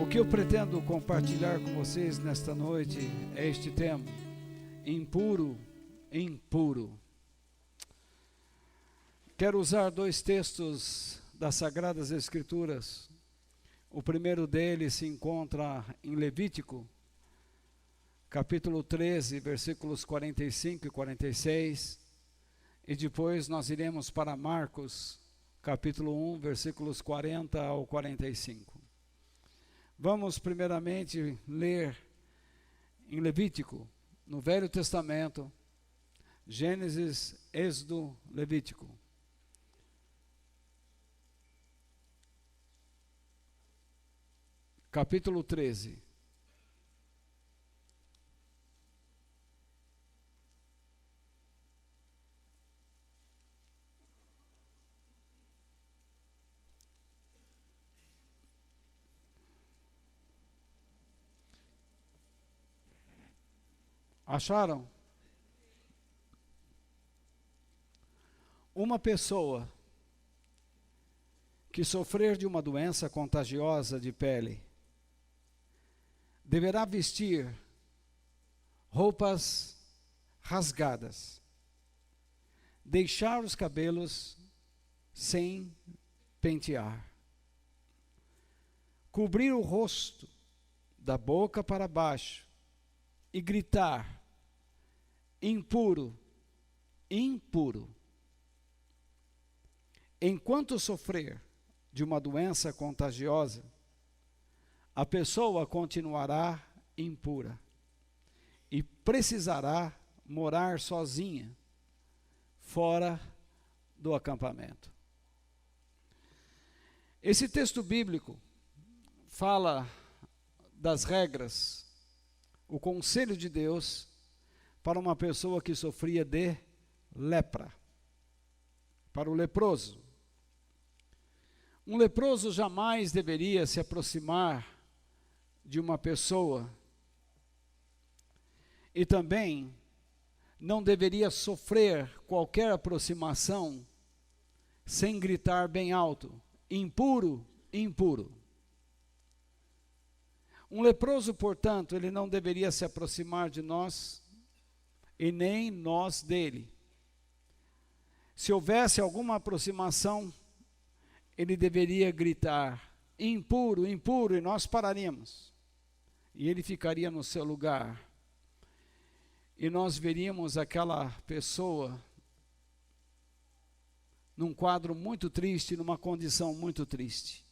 O que eu pretendo compartilhar com vocês nesta noite é este tema: impuro, impuro. Quero usar dois textos das Sagradas Escrituras. O primeiro deles se encontra em Levítico, capítulo 13, versículos 45 e 46. E depois nós iremos para Marcos, capítulo 1, versículos 40 ao 45. Vamos primeiramente ler em Levítico, no Velho Testamento, Gênesis, Êxodo, Levítico. Capítulo 13. Acharam? Uma pessoa que sofrer de uma doença contagiosa de pele deverá vestir roupas rasgadas, deixar os cabelos sem pentear, cobrir o rosto da boca para baixo e gritar: impuro, impuro. Enquanto sofrer de uma doença contagiosa, a pessoa continuará impura e precisará morar sozinha, fora do acampamento. Esse texto bíblico fala das regras, o conselho de Deus para uma pessoa que sofria de lepra, para o leproso. Um leproso jamais deveria se aproximar de uma pessoa e também não deveria sofrer qualquer aproximação sem gritar bem alto: impuro, impuro. Um leproso, portanto, ele não deveria se aproximar de nós e nem nós dele. Se houvesse alguma aproximação, ele deveria gritar: impuro, impuro, e nós pararíamos. E ele ficaria no seu lugar. E nós veríamos aquela pessoa num quadro muito triste, numa condição muito triste.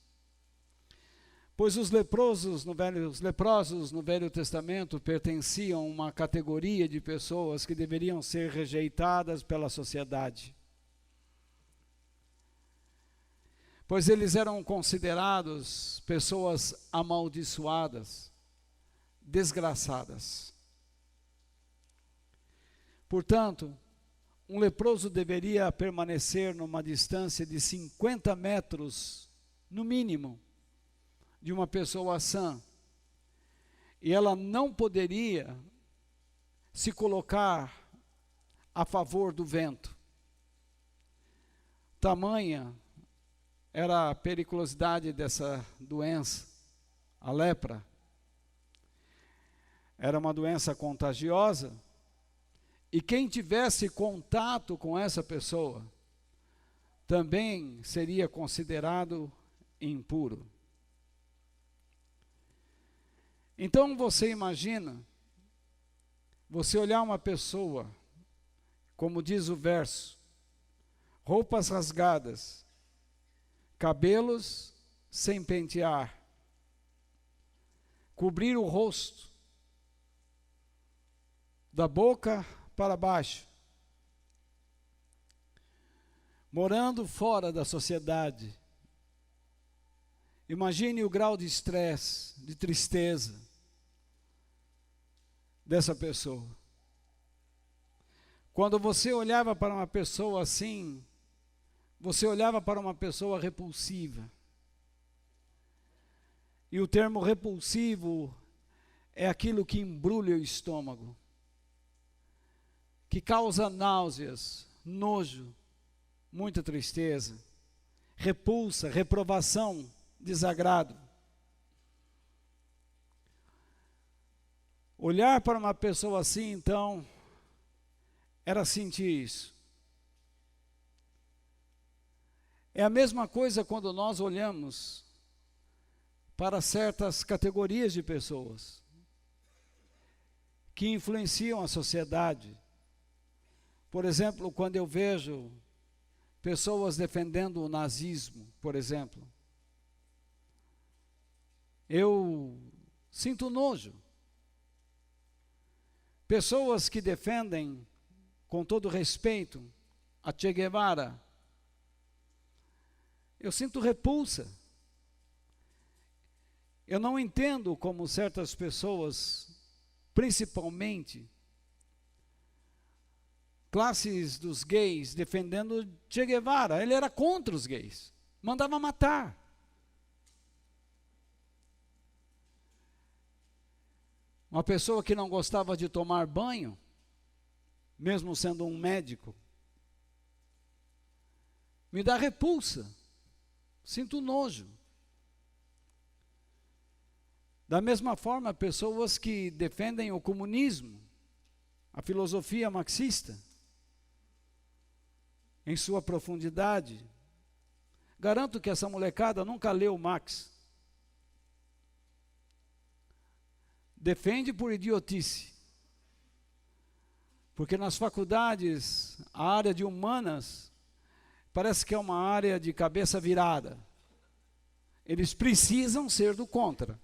Pois os leprosos no Velho Testamento pertenciam a uma categoria de pessoas que deveriam ser rejeitadas pela sociedade. Pois eles eram considerados pessoas amaldiçoadas, desgraçadas. Portanto, um leproso deveria permanecer numa distância de 50 metros, no mínimo, de uma pessoa sã. E ela não poderia se colocar a favor do vento. Tamanha era a periculosidade dessa doença, a lepra. Era uma doença contagiosa, e quem tivesse contato com essa pessoa também seria considerado impuro. Então você imagina, você olhar uma pessoa, como diz o verso, roupas rasgadas, cabelos sem pentear, cobrir o rosto, da boca para baixo, morando fora da sociedade. Imagine o grau de estresse, de tristeza dessa pessoa. Quando você olhava para uma pessoa assim, você olhava para uma pessoa repulsiva. E o termo repulsivo é aquilo que embrulha o estômago, que causa náuseas, nojo, muita tristeza, repulsa, reprovação, desagrado. Olhar para uma pessoa assim, então, era sentir isso. É a mesma coisa quando nós olhamos para certas categorias de pessoas que influenciam a sociedade. Por exemplo, quando eu vejo pessoas defendendo o nazismo, por exemplo, eu sinto nojo. Pessoas que defendem, com todo respeito, a Che Guevara, eu sinto repulsa. Eu não entendo como certas pessoas, principalmente classes dos gays, defendendo Che Guevara. Ele era contra os gays, mandava matar. Uma pessoa que não gostava de tomar banho, mesmo sendo um médico, me dá repulsa, sinto nojo. Da mesma forma, pessoas que defendem o comunismo, a filosofia marxista, em sua profundidade. Garanto que essa molecada nunca leu Marx. Defende por idiotice. Porque nas faculdades, a área de humanas, parece que é uma área de cabeça virada. Eles precisam ser do contra.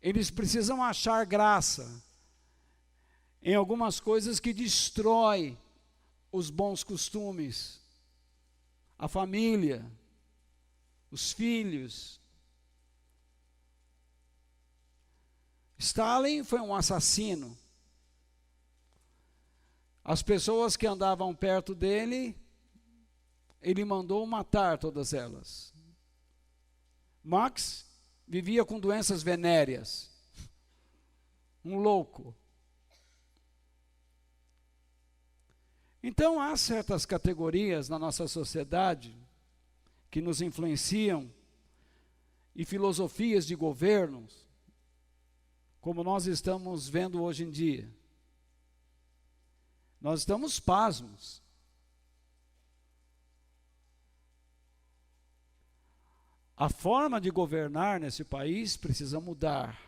Eles precisam achar graça em algumas coisas que destrói os bons costumes, a família, os filhos. Stalin foi um assassino. As pessoas que andavam perto dele, ele mandou matar todas elas. Marx vivia com doenças venéreas. Um louco. Então há certas categorias na nossa sociedade que nos influenciam e filosofias de governos, como nós estamos vendo hoje em dia. Nós estamos pasmos. A forma de governar nesse país precisa mudar.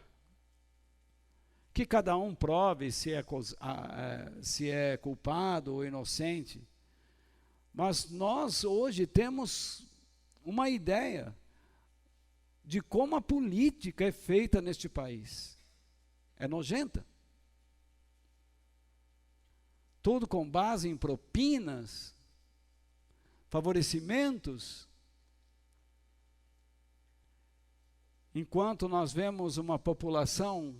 Que cada um prove se é culpado ou inocente. Mas nós hoje temos uma ideia de como a política é feita neste país. É nojenta. Tudo com base em propinas, favorecimentos. Enquanto nós vemos uma população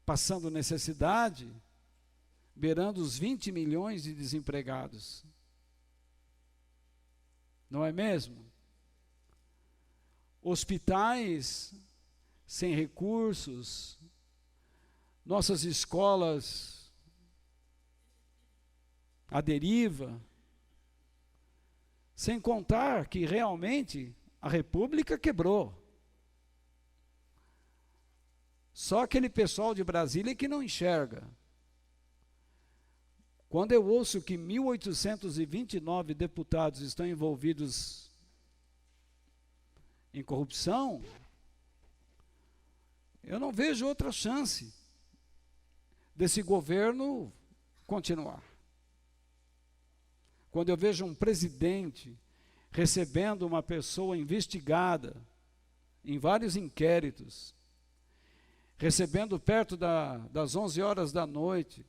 passando necessidade, beirando os 20 milhões de desempregados. Não é mesmo? Hospitais sem recursos, nossas escolas à deriva, sem contar que realmente a República quebrou. Só aquele pessoal de Brasília que não enxerga. Quando eu ouço que 1.829 deputados estão envolvidos em corrupção, eu não vejo outra chance desse governo continuar. Quando eu vejo um presidente recebendo uma pessoa investigada em vários inquéritos, recebendo perto das 11 horas da noite,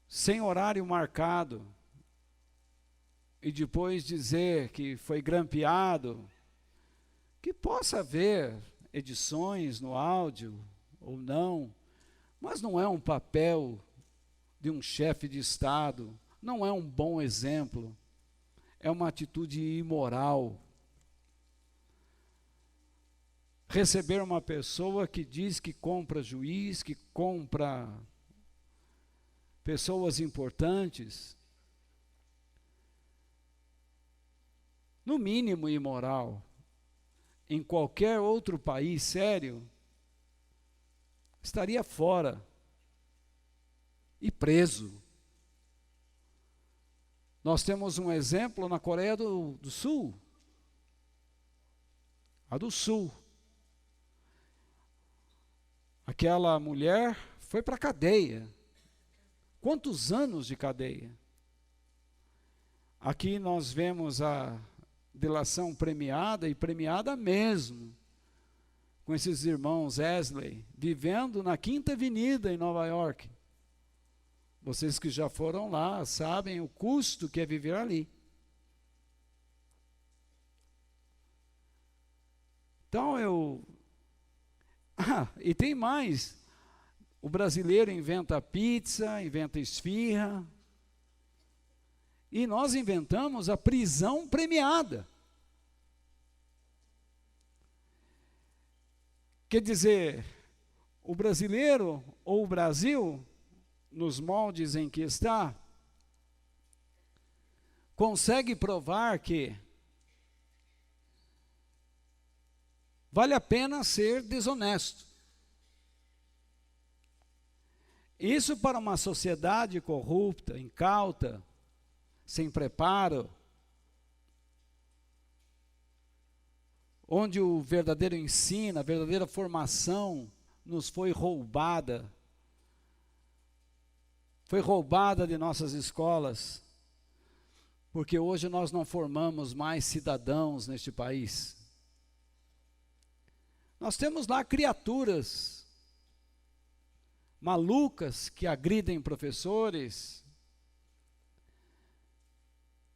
sem horário marcado, e depois dizer que foi grampeado, que possa haver edições no áudio ou não, mas não é um papel de um chefe de Estado, não é um bom exemplo, é uma atitude imoral. Receber uma pessoa que diz que compra juiz, que compra pessoas importantes, no mínimo imoral. Em qualquer outro país sério, estaria fora e preso. Nós temos um exemplo na Coreia do Sul, a do Sul. Aquela mulher foi para a cadeia. Quantos anos de cadeia? Aqui nós vemos a delação premiada, e premiada mesmo, com esses irmãos Wesley, vivendo na Quinta Avenida em Nova York. Vocês que já foram lá sabem o custo que é viver ali. Então e tem mais. O brasileiro inventa pizza, inventa esfirra. E nós inventamos a prisão premiada. Quer dizer, o brasileiro ou o Brasil, nos moldes em que está, consegue provar que vale a pena ser desonesto. Isso para uma sociedade corrupta, incauta, sem preparo, onde o verdadeiro ensino, a verdadeira formação nos foi roubada de nossas escolas, porque hoje nós não formamos mais cidadãos neste país. Nós temos lá criaturas malucas que agridem professores,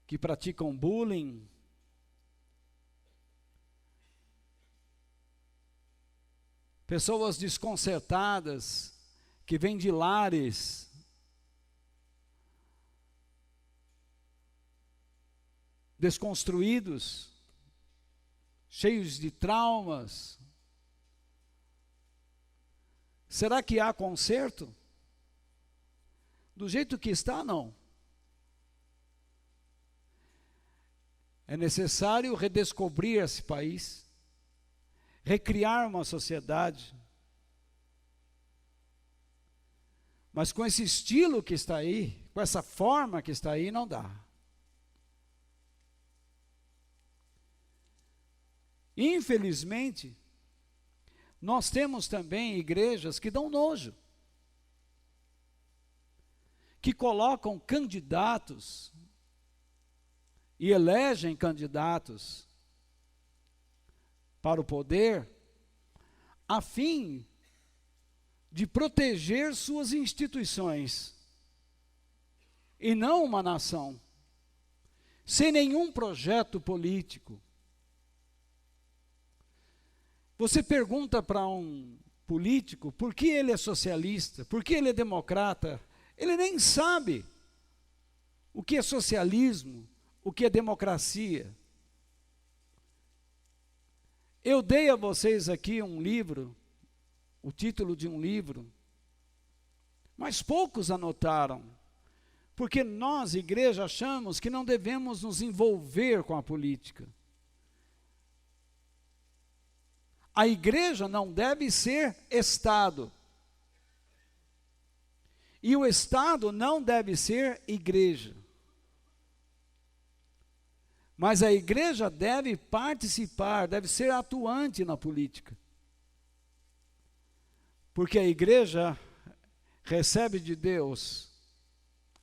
que praticam bullying, pessoas desconcertadas, que vêm de lares desconstruídos, cheios de traumas. Será que há conserto? Do jeito que está, não. É necessário redescobrir esse país, recriar uma sociedade. Mas com esse estilo que está aí, com essa forma que está aí, não dá. Infelizmente, nós temos também igrejas que dão nojo, que colocam candidatos e elegem candidatos para o poder, a fim de proteger suas instituições, e não uma nação, sem nenhum projeto político. Você pergunta para um político por que ele é socialista, por que ele é democrata, ele nem sabe o que é socialismo, o que é democracia. Eu dei a vocês aqui um livro, o título de um livro, mas poucos anotaram, porque nós, igreja, achamos que não devemos nos envolver com a política. A igreja não deve ser Estado. E o Estado não deve ser igreja. Mas a igreja deve participar, deve ser atuante na política. Porque a igreja recebe de Deus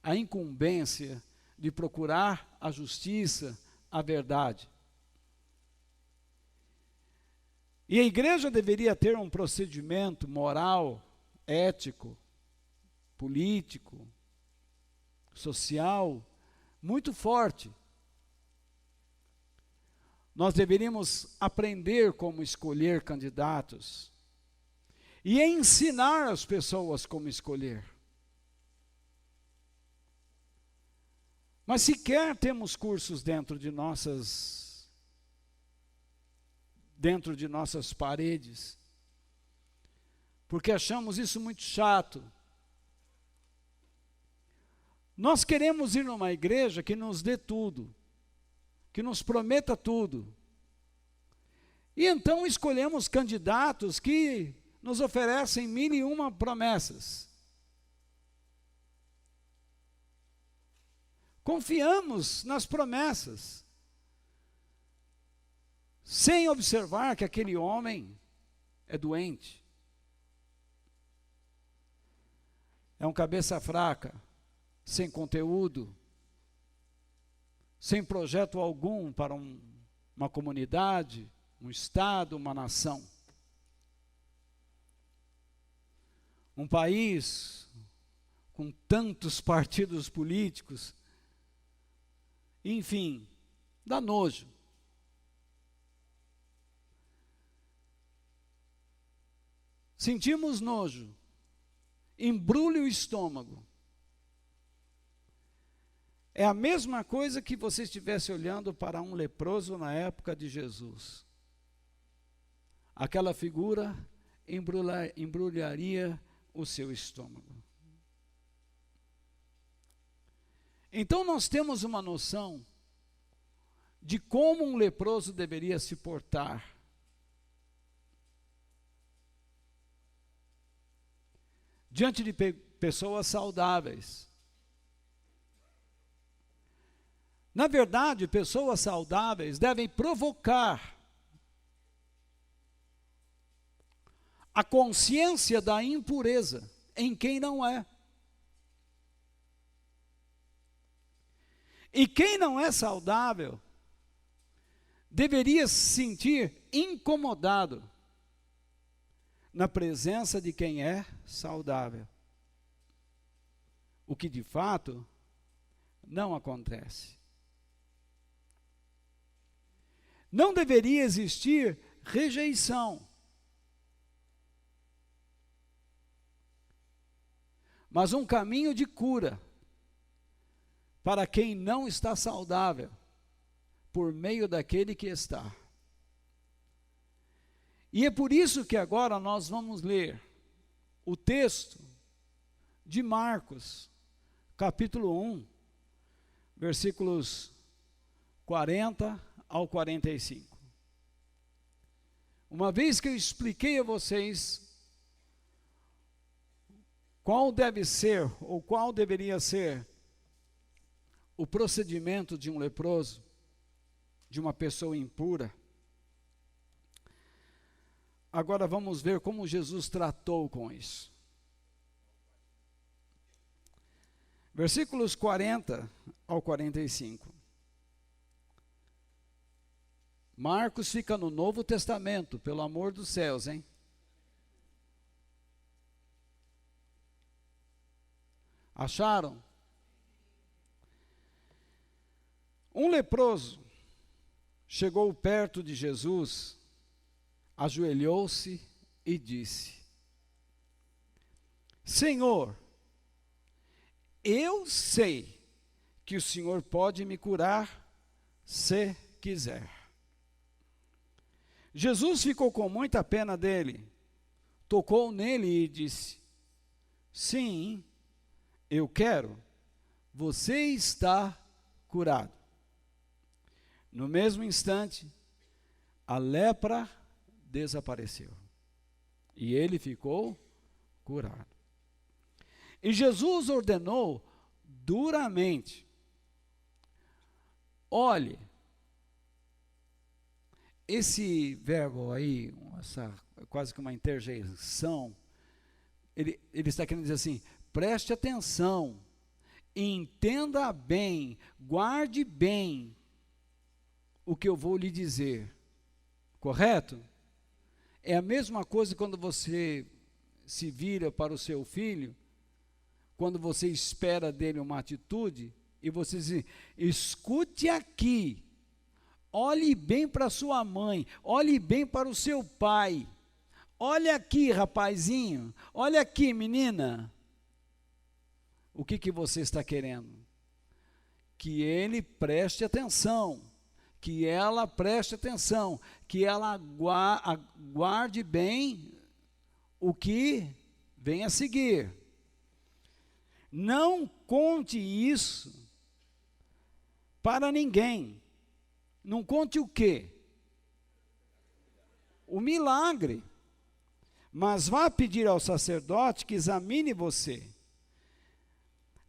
a incumbência de procurar a justiça, a verdade. E a igreja deveria ter um procedimento moral, ético, político, social muito forte. Nós deveríamos aprender como escolher candidatos e ensinar as pessoas como escolher. Mas sequer temos cursos dentro de nossas paredes, porque achamos isso muito chato. Nós queremos ir numa igreja que nos dê tudo, que nos prometa tudo. E então escolhemos candidatos que nos oferecem 1001 promessas. Confiamos nas promessas, sem observar que aquele homem é doente, é um cabeça fraca, sem conteúdo, sem projeto algum para uma comunidade, um estado, uma nação. Um país com tantos partidos políticos, enfim, dá nojo. Sentimos nojo, embrulha o estômago. É a mesma coisa que você estivesse olhando para um leproso na época de Jesus. Aquela figura embrulharia o seu estômago. Então nós temos uma noção de como um leproso deveria se portar. Diante de pessoas saudáveis. Na verdade, pessoas saudáveis devem provocar a consciência da impureza em quem não é. E quem não é saudável deveria se sentir incomodado na presença de quem é saudável. O que de fato não acontece. Não deveria existir rejeição. Mas um caminho de cura para quem não está saudável, por meio daquele que está. E é por isso que agora nós vamos ler o texto de Marcos, capítulo 1, versículos 40 ao 45. Uma vez que eu expliquei a vocês qual deve ser, ou qual deveria ser, o procedimento de um leproso, de uma pessoa impura, agora vamos ver como Jesus tratou com isso. Versículos 40 ao 45. Marcos fica no Novo Testamento, pelo amor dos céus, hein? Acharam? Um leproso chegou perto de Jesus, ajoelhou-se e disse: Senhor, eu sei que o Senhor pode me curar se quiser. Jesus ficou com muita pena dele, tocou nele e disse: Sim, eu quero, você está curado. No mesmo instante, a lepra desapareceu e ele ficou curado. E Jesus ordenou duramente: olhe, esse verbo aí, quase que uma interjeição, ele está querendo dizer assim: preste atenção, entenda bem, guarde bem o que eu vou lhe dizer. Correto? É a mesma coisa quando você se vira para o seu filho, quando você espera dele uma atitude, e você diz: escute aqui, olhe bem para sua mãe, olhe bem para o seu pai, olha aqui, rapazinho, olha aqui, menina. O que você está querendo? Que ele preste atenção, que ela preste atenção, que ela guarde bem o que vem a seguir. Não conte isso para ninguém. Não conte o quê? O milagre. Mas vá pedir ao sacerdote que examine você.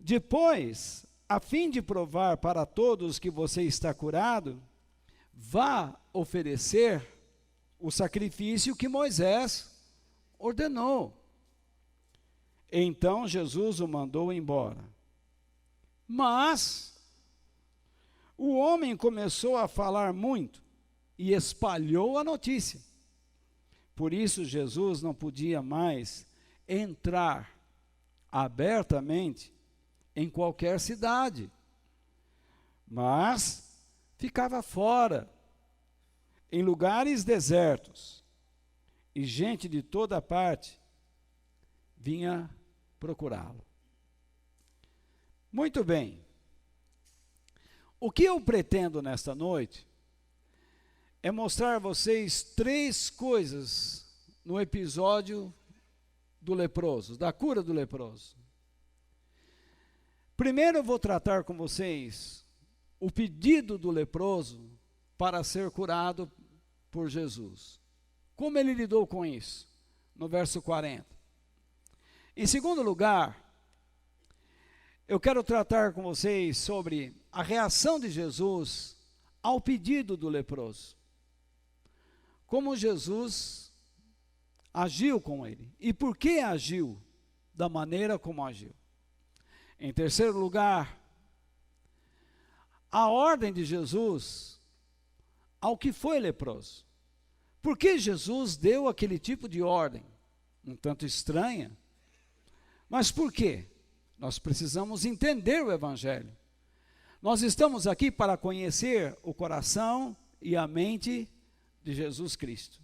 Depois, a fim de provar para todos que você está curado, vá oferecer o sacrifício que Moisés ordenou. Então Jesus o mandou embora. Mas o homem começou a falar muito e espalhou a notícia. Por isso Jesus não podia mais entrar abertamente em qualquer cidade, mas ficava fora, em lugares desertos, e gente de toda parte vinha procurá-lo. Muito bem. O que eu pretendo nesta noite é mostrar a vocês 3 coisas no episódio do leproso, da cura do leproso. Primeiro eu vou tratar com vocês o pedido do leproso para ser curado por Jesus. Como ele lidou com isso? No verso 40. Em segundo lugar, eu quero tratar com vocês sobre a reação de Jesus ao pedido do leproso. Como Jesus agiu com ele e por que agiu da maneira como agiu. Em terceiro lugar, a ordem de Jesus ao que foi leproso. Por que Jesus deu aquele tipo de ordem? Um tanto estranha. Mas por quê? Nós precisamos entender o Evangelho. Nós estamos aqui para conhecer o coração e a mente de Jesus Cristo.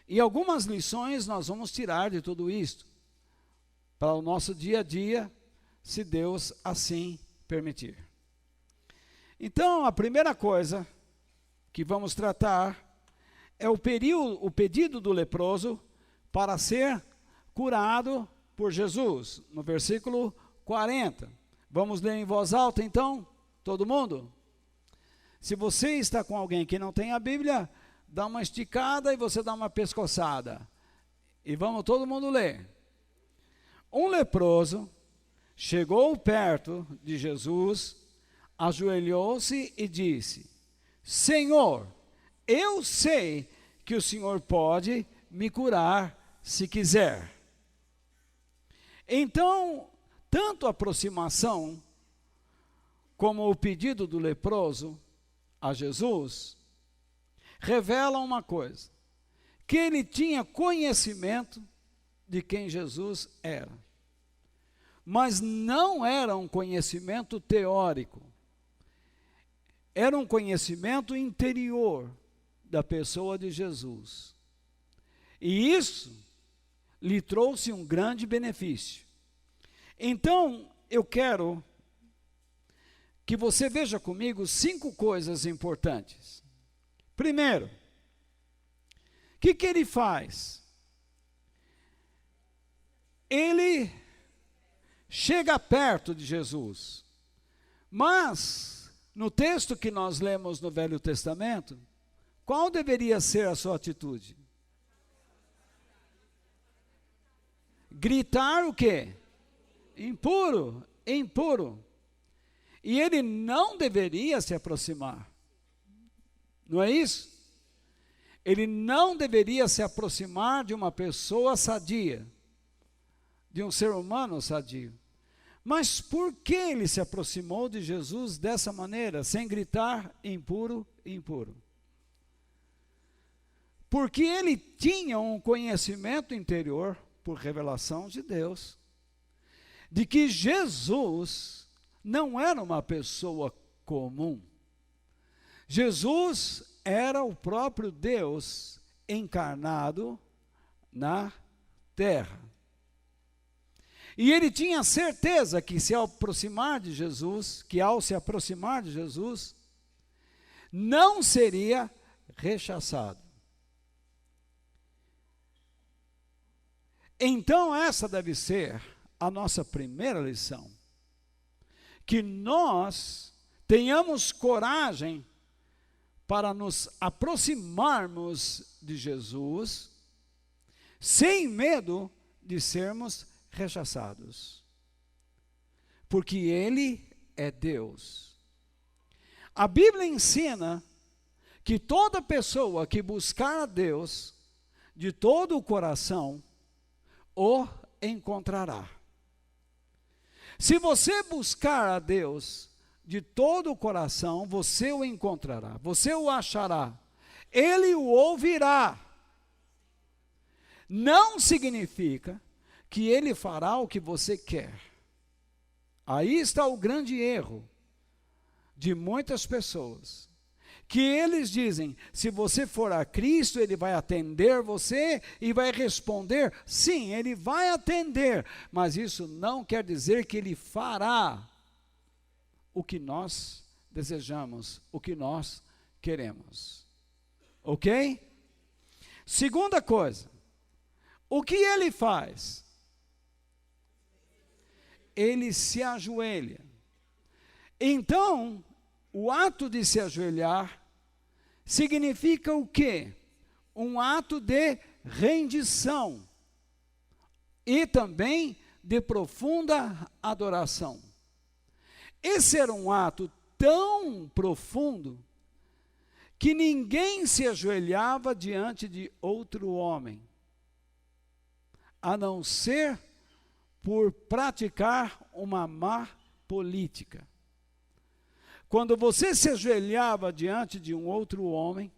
E algumas lições nós vamos tirar de tudo isto, para o nosso dia a dia, se Deus assim permitir. Então, a primeira coisa que vamos tratar é o pedido do leproso para ser curado por Jesus, no versículo 40. Vamos ler em voz alta então, todo mundo? Se você está com alguém que não tem a Bíblia, dá uma esticada e você dá uma pescoçada. E vamos todo mundo ler. Um leproso chegou perto de Jesus, ajoelhou-se e disse: Senhor, eu sei que o Senhor pode me curar se quiser. Então, tanto a aproximação como o pedido do leproso a Jesus revelam uma coisa: que ele tinha conhecimento de quem Jesus era. Mas não era um conhecimento teórico. Era um conhecimento interior da pessoa de Jesus. E isso lhe trouxe um grande benefício. Então, eu quero que você veja comigo 5 coisas importantes. Primeiro, o que ele faz? Ele chega perto de Jesus, mas no texto que nós lemos no Velho Testamento, qual deveria ser a sua atitude? Gritar o quê? Impuro, impuro. E ele não deveria se aproximar, não é isso? Ele não deveria se aproximar de uma pessoa sadia, de um ser humano sadio. Mas por que ele se aproximou de Jesus dessa maneira, sem gritar impuro, impuro? Porque ele tinha um conhecimento interior por revelação de Deus. de que Jesus não era uma pessoa comum. Jesus era o próprio Deus encarnado na terra. E ele tinha certeza que ao se aproximar de Jesus, não seria rechaçado. Então essa deve ser a nossa primeira lição. Que nós tenhamos coragem para nos aproximarmos de Jesus, sem medo de sermos rechaçados. Porque Ele é Deus. A Bíblia ensina que toda pessoa que buscar a Deus de todo o coração, o encontrará. Se você buscar a Deus de todo o coração, você o encontrará, você o achará, Ele o ouvirá. Não significa que Ele fará o que você quer. Aí está o grande erro de muitas pessoas, que eles dizem, se você for a Cristo, Ele vai atender você e vai responder. Sim, Ele vai atender, mas isso não quer dizer que Ele fará o que nós desejamos, o que nós queremos. Ok? Segunda coisa, o que Ele faz? Ele se ajoelha. Então, o ato de se ajoelhar significa o quê? Um ato de rendição e também de profunda adoração. Esse era um ato tão profundo que ninguém se ajoelhava diante de outro homem, a não ser por praticar uma má política. Quando você se ajoelhava diante de um outro homem,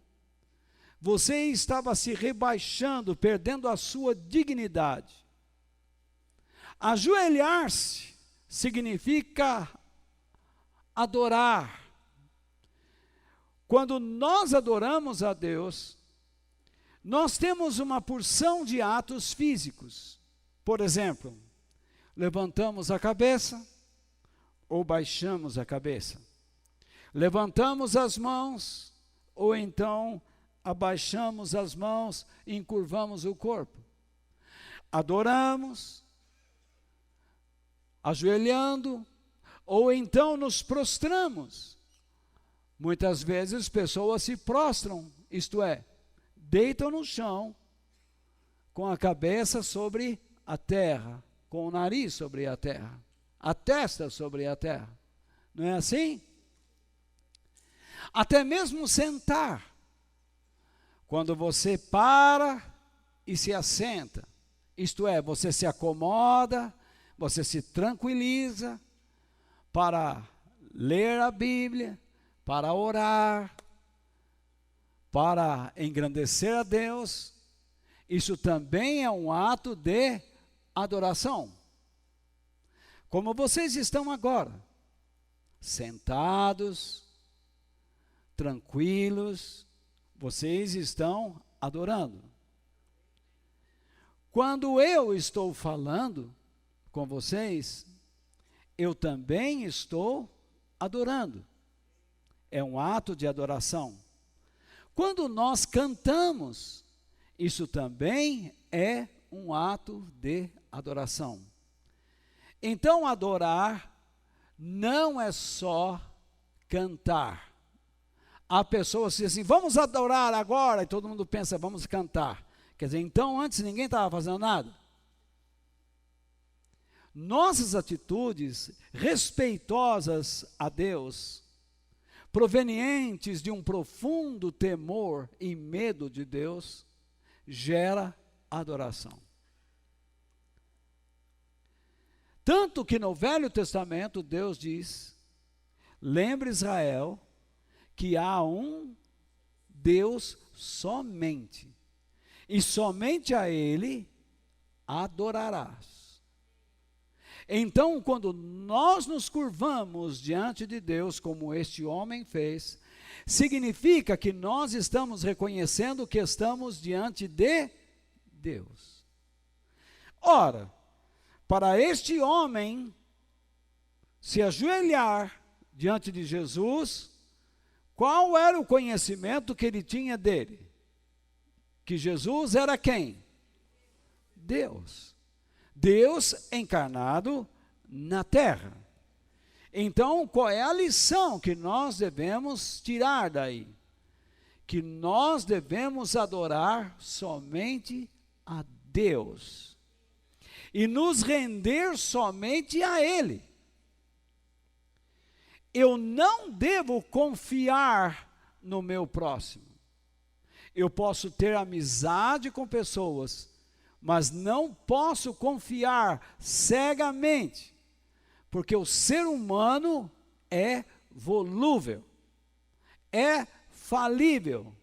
você estava se rebaixando, perdendo a sua dignidade. Ajoelhar-se significa adorar. Quando nós adoramos a Deus, nós temos uma porção de atos físicos. Por exemplo, levantamos a cabeça ou baixamos a cabeça. Levantamos as mãos, ou então abaixamos as mãos e encurvamos o corpo. Adoramos, ajoelhando, ou então nos prostramos. Muitas vezes pessoas se prostram, isto é, deitam no chão, com a cabeça sobre a terra, com o nariz sobre a terra, a testa sobre a terra. Não é assim? Até mesmo sentar. Quando você para e se assenta, isto é, você se acomoda, você se tranquiliza para ler a Bíblia, para orar, para engrandecer a Deus. Isso também é um ato de adoração. Como vocês estão agora, sentados, tranquilos, vocês estão adorando. Quando eu estou falando com vocês, eu também estou adorando. É um ato de adoração. Quando nós cantamos, isso também é um ato de adoração. Então, adorar não é só cantar. Há pessoas que dizem assim, vamos adorar agora, e todo mundo pensa, vamos cantar. Quer dizer, então antes ninguém estava fazendo nada. Nossas atitudes respeitosas a Deus, provenientes de um profundo temor e medo de Deus, gera adoração. Tanto que no Velho Testamento Deus diz, lembre Israel, que há um Deus somente, e somente a Ele adorarás. Então, quando nós nos curvamos diante de Deus, como este homem fez, significa que nós estamos reconhecendo que estamos diante de Deus. Ora, para este homem se ajoelhar diante de Jesus, qual era o conhecimento que ele tinha dele? Que Jesus era quem? Deus. Deus encarnado na terra. Então, qual é a lição que nós devemos tirar daí? Que nós devemos adorar somente a Deus e nos render somente a Ele. Eu não devo confiar no meu próximo. Eu posso ter amizade com pessoas, mas não posso confiar cegamente, porque o ser humano é volúvel, é falível.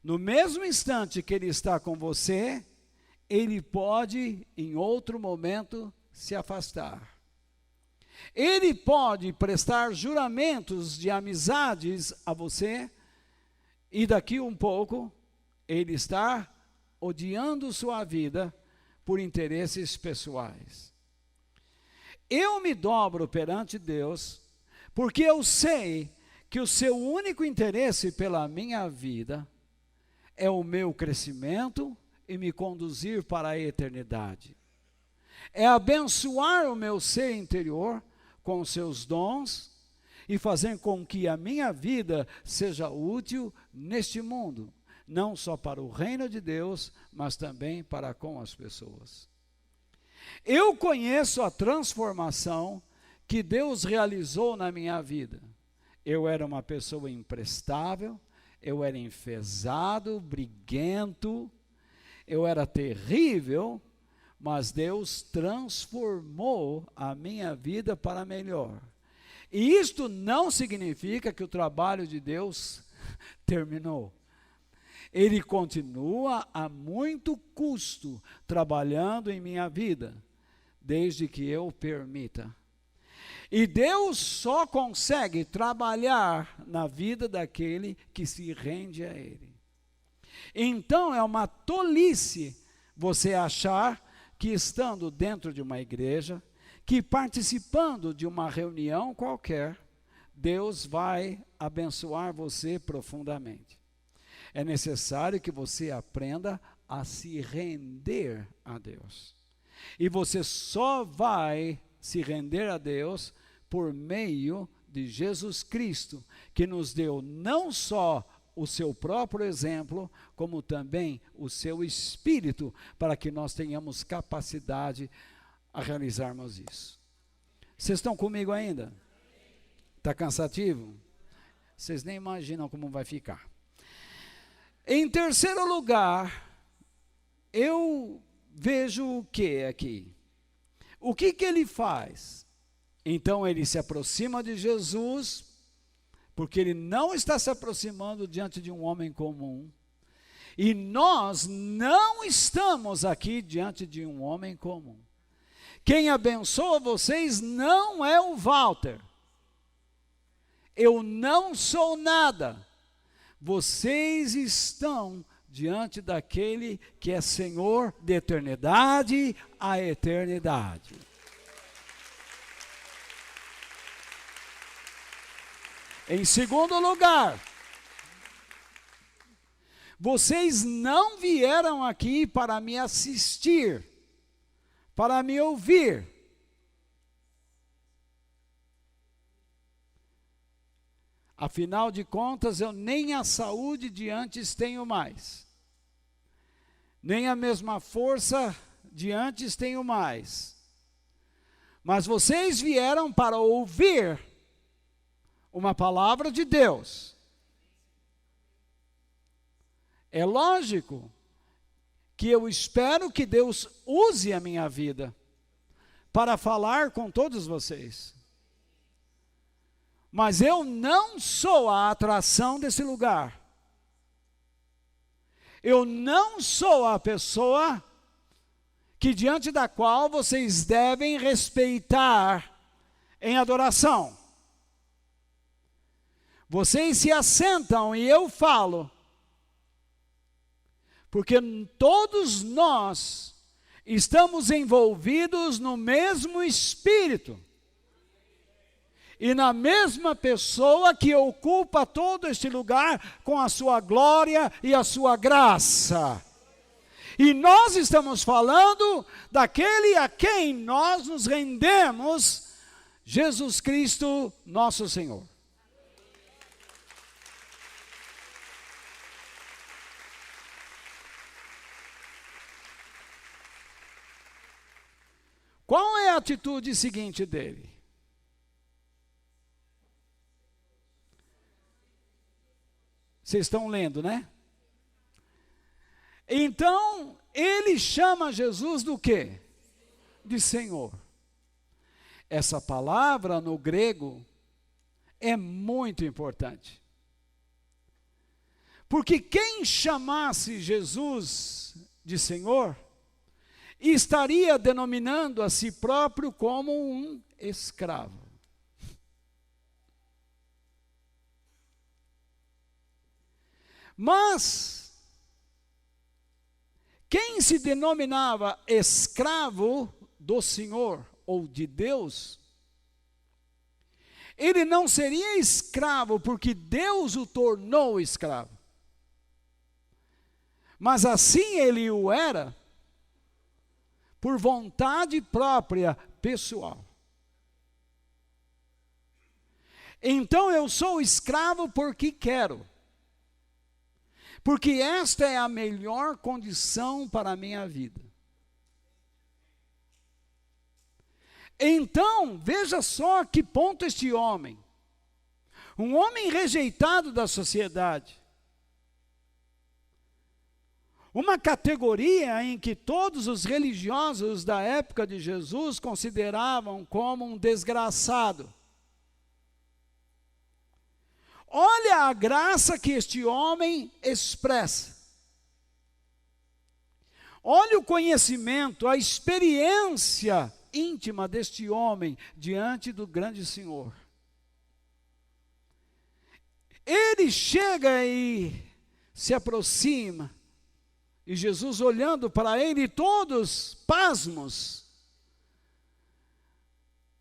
No mesmo instante que ele está com você, ele pode, em outro momento, se afastar. Ele pode prestar juramentos de amizades a você, e daqui um pouco, ele está odiando sua vida por interesses pessoais. Eu me dobro perante Deus, porque eu sei que o seu único interesse pela minha vida é o meu crescimento e me conduzir para a eternidade. É abençoar o meu ser interior com os seus dons e fazer com que a minha vida seja útil neste mundo, não só para o reino de Deus, mas também para com as pessoas. Eu conheço a transformação que Deus realizou na minha vida. Eu era uma pessoa imprestável, eu era enfesado, briguento, eu era terrível, mas Deus transformou a minha vida para melhor. E isto não significa que o trabalho de Deus terminou. Ele continua a muito custo trabalhando em minha vida, desde que eu permita. E Deus só consegue trabalhar na vida daquele que se rende a Ele. Então é uma tolice você achar que estando dentro de uma igreja, que participando de uma reunião qualquer, Deus vai abençoar você profundamente. É necessário que você aprenda a se render a Deus. E você só vai se render a Deus por meio de Jesus Cristo, que nos deu não só o seu próprio exemplo, como também o seu Espírito, para que nós tenhamos capacidade a realizarmos isso. Vocês estão comigo ainda? Está cansativo? Vocês nem imaginam como vai ficar. Em terceiro lugar, eu vejo o que aqui? O que ele faz? Então ele se aproxima de Jesus, porque ele não está se aproximando diante de um homem comum. E nós não estamos aqui diante de um homem comum. Quem abençoa vocês não é o Walter. Eu não sou nada. Vocês estão diante daquele que é Senhor de eternidade a eternidade. Em segundo lugar, vocês não vieram aqui para me assistir, para me ouvir. Afinal de contas, eu nem a saúde de antes tenho mais, nem a mesma força de antes tenho mais. Mas vocês vieram para ouvir uma palavra de Deus. É lógico que eu espero que Deus use a minha vida para falar com todos vocês. Mas eu não sou a atração desse lugar. Eu não sou a pessoa que diante da qual vocês devem respeitar em adoração. Vocês se assentam e eu falo, porque todos nós estamos envolvidos no mesmo Espírito e na mesma pessoa que ocupa todo este lugar com a sua glória e a sua graça. E nós estamos falando daquele a quem nós nos rendemos, Jesus Cristo, nosso Senhor. Qual é a atitude seguinte dele? Vocês estão lendo, né? Então, ele chama Jesus do quê? De Senhor. Essa palavra no grego é muito importante. Porque quem chamasse Jesus de Senhor, estaria denominando a si próprio como um escravo. Mas, quem se denominava escravo do Senhor ou de Deus, ele não seria escravo porque Deus o tornou escravo. Mas assim ele o era por vontade própria, pessoal. Então eu sou escravo porque quero. Porque esta é a melhor condição para a minha vida. Então, veja só que ponto este homem. Um homem rejeitado da sociedade. Uma categoria em que todos os religiosos da época de Jesus consideravam como um desgraçado. Olha a graça que este homem expressa. Olha o conhecimento, a experiência íntima deste homem diante do grande Senhor. Ele chega e se aproxima, e Jesus olhando para ele, todos pasmos.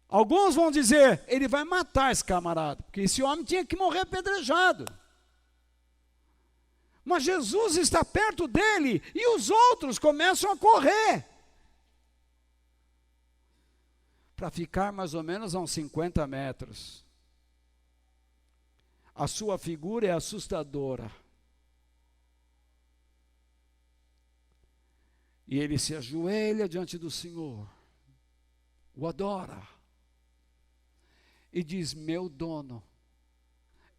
Alguns vão dizer, ele vai matar esse camarada, porque esse homem tinha que morrer apedrejado. Mas Jesus está perto dele, e os outros começam a correr. Para ficar mais ou menos a uns 50 metros. A sua figura é assustadora. E ele se ajoelha diante do Senhor, o adora, e diz, meu dono,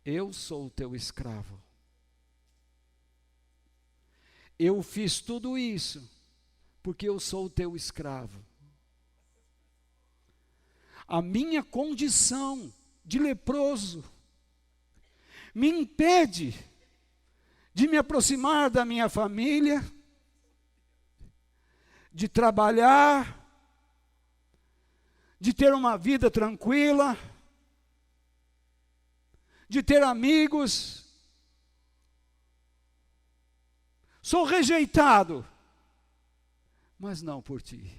eu sou o teu escravo. Eu fiz tudo isso, porque eu sou o teu escravo. A minha condição de leproso me impede de me aproximar da minha família, de trabalhar, de ter uma vida tranquila, de ter amigos. Sou rejeitado, mas não por ti.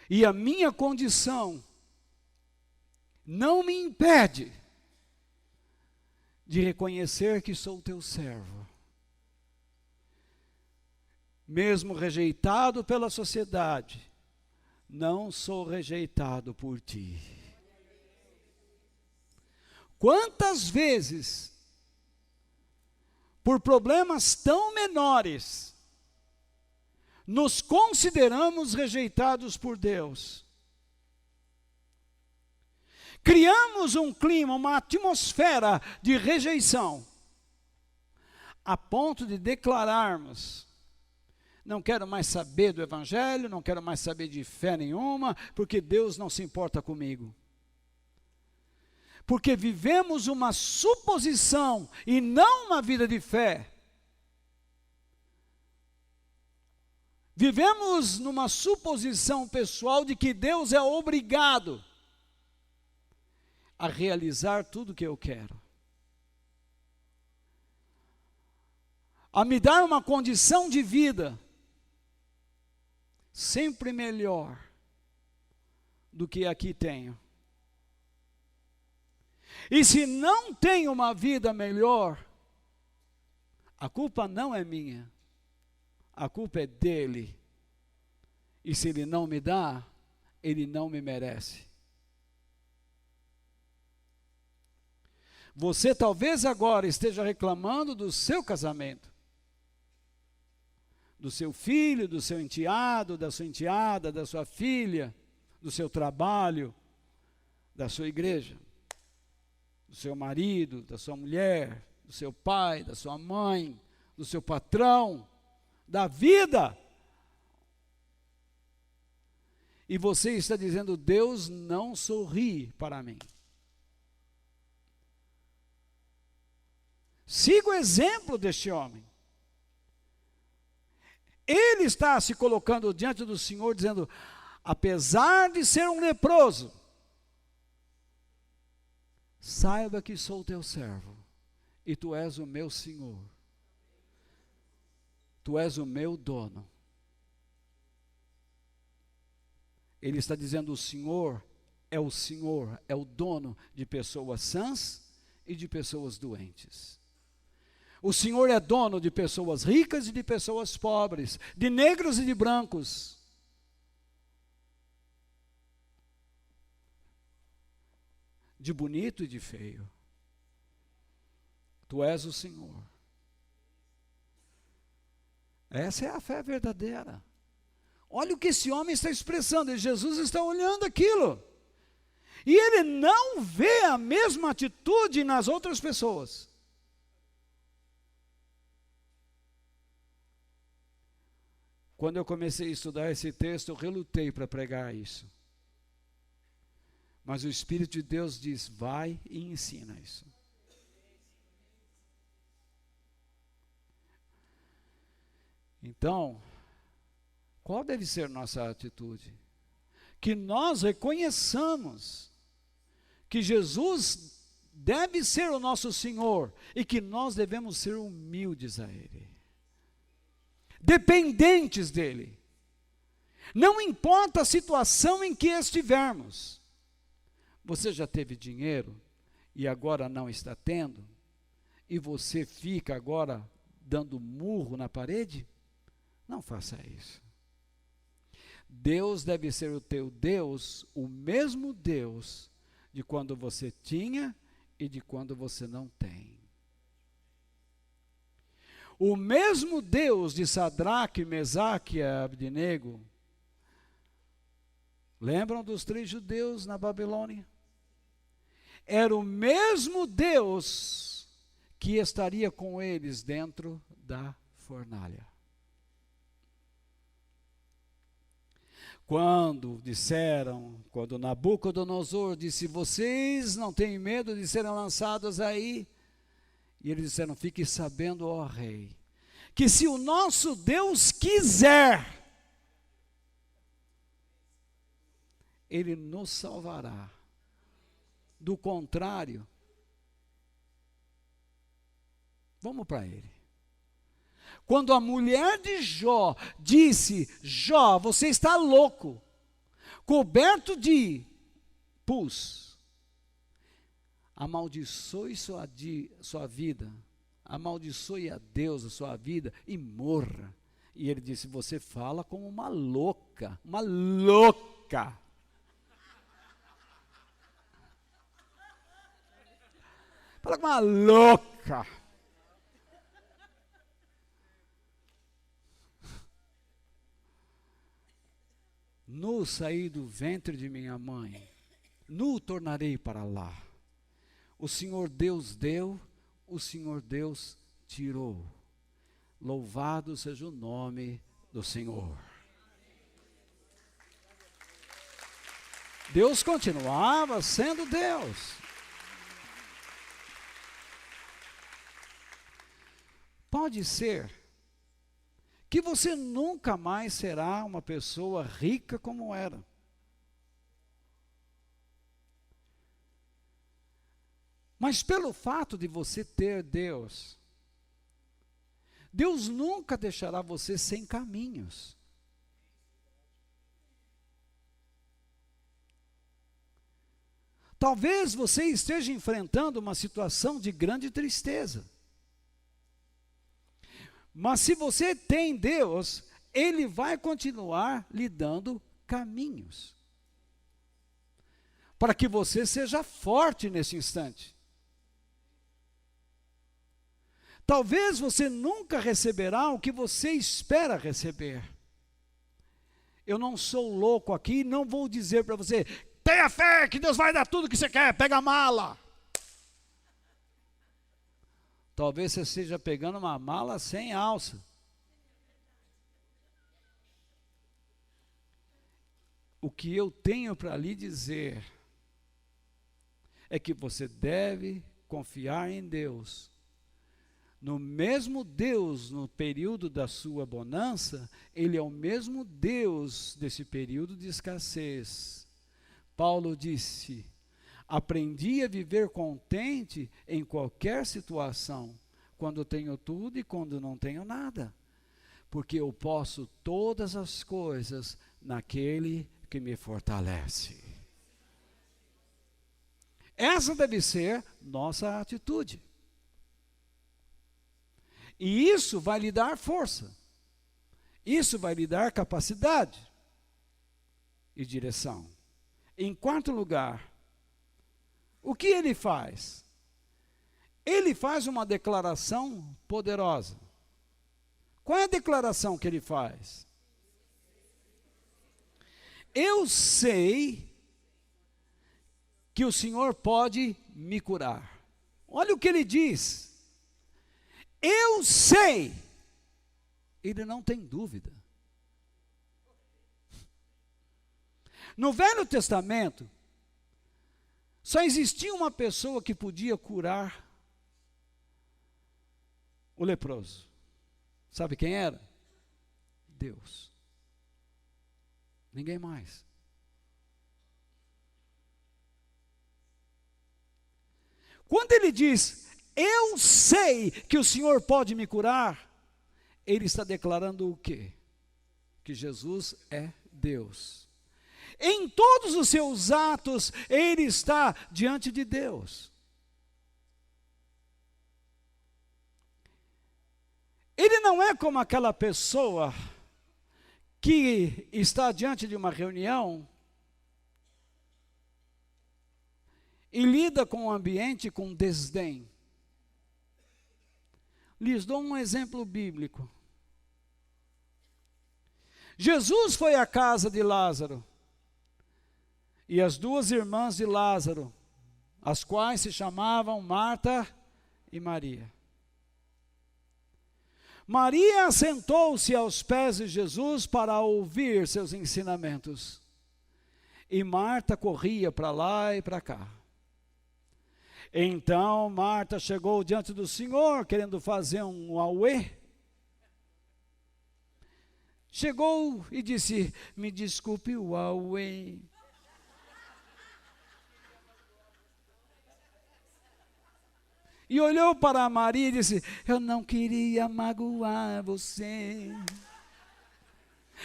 E a minha condição não me impede de reconhecer que sou teu servo. Mesmo rejeitado pela sociedade, não sou rejeitado por ti. Quantas vezes, por problemas tão menores, nos consideramos rejeitados por Deus? Criamos um clima, uma atmosfera de rejeição, a ponto de declararmos, não quero mais saber do Evangelho, não quero mais saber de fé nenhuma, porque Deus não se importa comigo. Porque vivemos uma suposição e não uma vida de fé. Vivemos numa suposição pessoal de que Deus é obrigado a realizar tudo o que eu quero, a me dar uma condição de vida sempre melhor do que aqui tenho. E se não tenho uma vida melhor, a culpa não é minha, a culpa é dele. E se ele não me dá, ele não me merece. Você talvez agora esteja reclamando do seu casamento, do seu filho, do seu enteado, da sua enteada, da sua filha, do seu trabalho, da sua igreja, do seu marido, da sua mulher, do seu pai, da sua mãe, do seu patrão, da vida. E você está dizendo: Deus não sorri para mim. Siga o exemplo deste homem. Ele está se colocando diante do Senhor dizendo: apesar de ser um leproso, saiba que sou teu servo e tu és o meu Senhor. Tu és o meu dono. Ele está dizendo: o Senhor, é o dono de pessoas sãs e de pessoas doentes. O Senhor é dono de pessoas ricas e de pessoas pobres, de negros e de brancos. De bonito e de feio. Tu és o Senhor. Essa é a fé verdadeira. Olha o que esse homem está expressando, e Jesus está olhando aquilo. E ele não vê a mesma atitude nas outras pessoas. Quando eu comecei a estudar esse texto, eu relutei para pregar isso. Mas o Espírito de Deus diz: vai e ensina isso. Então, qual deve ser nossa atitude? Que nós reconheçamos que Jesus deve ser o nosso Senhor e que nós devemos ser humildes a Ele, dependentes dEle. Não importa a situação em que estivermos. Você já teve dinheiro e agora não está tendo? E você fica agora dando murro na parede? Não faça isso. Deus deve ser o teu Deus, o mesmo Deus de quando você tinha e de quando você não tem. O mesmo Deus de Sadraque, Mesaque e Abdenego. Lembram dos 3 judeus na Babilônia? Era o mesmo Deus que estaria com eles dentro da fornalha. Quando Nabucodonosor disse: vocês não têm medo de serem lançados aí? E eles disseram: fique sabendo, ó rei, que se o nosso Deus quiser, Ele nos salvará. Do contrário, vamos para Ele. Quando a mulher de Jó disse: Jó, você está louco, coberto de pus, amaldiçoe sua vida, amaldiçoe a Deus a sua vida e morra. E ele disse: você fala como uma louca, uma louca. Fala como uma louca. Nu saí do ventre de minha mãe, nu tornarei para lá. O Senhor Deus deu, o Senhor Deus tirou. Louvado seja o nome do Senhor. Deus continuava sendo Deus. Pode ser que você nunca mais será uma pessoa rica como era. Mas pelo fato de você ter Deus, Deus nunca deixará você sem caminhos. Talvez você esteja enfrentando uma situação de grande tristeza. Mas se você tem Deus, Ele vai continuar lhe dando caminhos, para que você seja forte nesse instante. Talvez você nunca receberá o que você espera receber. Eu não sou louco aqui, não vou dizer para você, tenha fé que Deus vai dar tudo o que você quer, pega a mala. Talvez você esteja pegando uma mala sem alça. O que eu tenho para lhe dizer é que você deve confiar em Deus. No mesmo Deus, no período da sua bonança, Ele é o mesmo Deus desse período de escassez. Paulo disse, aprendi a viver contente em qualquer situação, quando tenho tudo e quando não tenho nada, porque eu posso todas as coisas naquele que me fortalece. Essa deve ser nossa atitude. E isso vai lhe dar força. Isso vai lhe dar capacidade e direção. Em quarto lugar, o que ele faz? Ele faz uma declaração poderosa. Qual é a declaração que ele faz? Eu sei que o Senhor pode me curar. Olha o que ele diz. Eu sei. Ele não tem dúvida. No Velho Testamento, só existia uma pessoa que podia curar o leproso. Sabe quem era? Deus. Ninguém mais. Quando ele diz, eu sei que o Senhor pode me curar, ele está declarando o quê? Que Jesus é Deus. Em todos os seus atos, ele está diante de Deus. Ele não é como aquela pessoa que está diante de uma reunião e lida com o ambiente com desdém. Lhes dou um exemplo bíblico. Jesus foi à casa de Lázaro, e as duas irmãs de Lázaro, as quais se chamavam Marta e Maria. Maria sentou-se aos pés de Jesus para ouvir seus ensinamentos, e Marta corria para lá e para cá. Então Marta chegou diante do Senhor, querendo fazer um auê. Chegou e disse, me desculpe o auê. E olhou para Maria e disse, eu não queria magoar você.